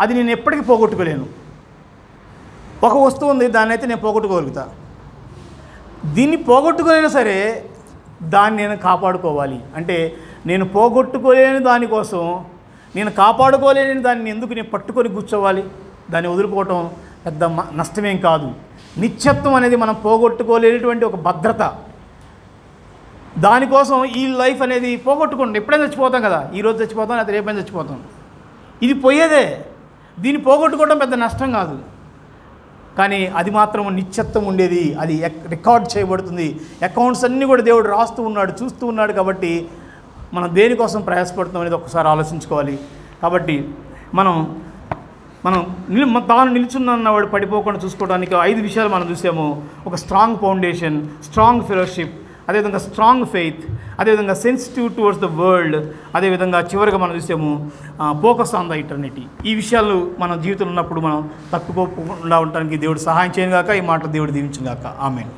అది నేను ఎప్పటికీ పోగొట్టుకోలేను. ఒక వస్తువు ఉంది, దాన్ని అయితే నేను పోగొట్టుకోగలుగుతా. దీన్ని పోగొట్టుకోలేనా సరే దాన్ని నేను కాపాడుకోవాలి. అంటే నేను పోగొట్టుకోలేని దానికోసం, నేను కాపాడుకోలేని దాన్ని ఎందుకు నేను పట్టుకొని కూర్చోవాలి? దాన్ని వదులుకోవటం పెద్ద నష్టమేం కాదు. నిత్యత్వం అనేది మనం పోగొట్టుకోలేనటువంటి ఒక భద్రత. దానికోసం ఈ లైఫ్ అనేది పోగొట్టుకోండి. ఎప్పుడైనా చచ్చిపోతాం కదా, ఈరోజు చచ్చిపోతాం, లేదా రేపైనా చచ్చిపోతాం. ఇది పోయేదే. దీన్ని పోగొట్టుకోవడం పెద్ద నష్టం కాదు. కానీ అది మాత్రం నిత్యత్వం ఉండేది, అది రికార్డ్ చేయబడుతుంది. అకౌంట్స్ అన్నీ కూడా దేవుడు రాస్తూ ఉన్నాడు, చూస్తూ ఉన్నాడు. కాబట్టి మనం దేనికోసం ప్రయాసపడుతున్నాం అనేది ఒకసారి ఆలోచించుకోవాలి. కాబట్టి తాను నిల్చున్నవాడు పడిపోకుండా చూసుకోవడానికి 5 విషయాలు మనం చూసాము. ఒక స్ట్రాంగ్ ఫౌండేషన్, స్ట్రాంగ్ ఫెలోషిప్, అదేవిధంగా స్ట్రాంగ్ ఫెయిత్, అదేవిధంగా సెన్సిటివ్ టువర్డ్స్ ద వరల్డ్, అదేవిధంగా చివరిగా మనం చూసాము ఫోకస్ ఆన్ ద ఇటర్నిటీ. ఈ విషయాలు మన జీవితంలో ఉన్నప్పుడు మనం తప్పుకోకుండా ఉండడానికి దేవుడు సహాయం చేయను గాక. ఈ మాటలు దేవుడు దీవించును గాక. ఆమేన్.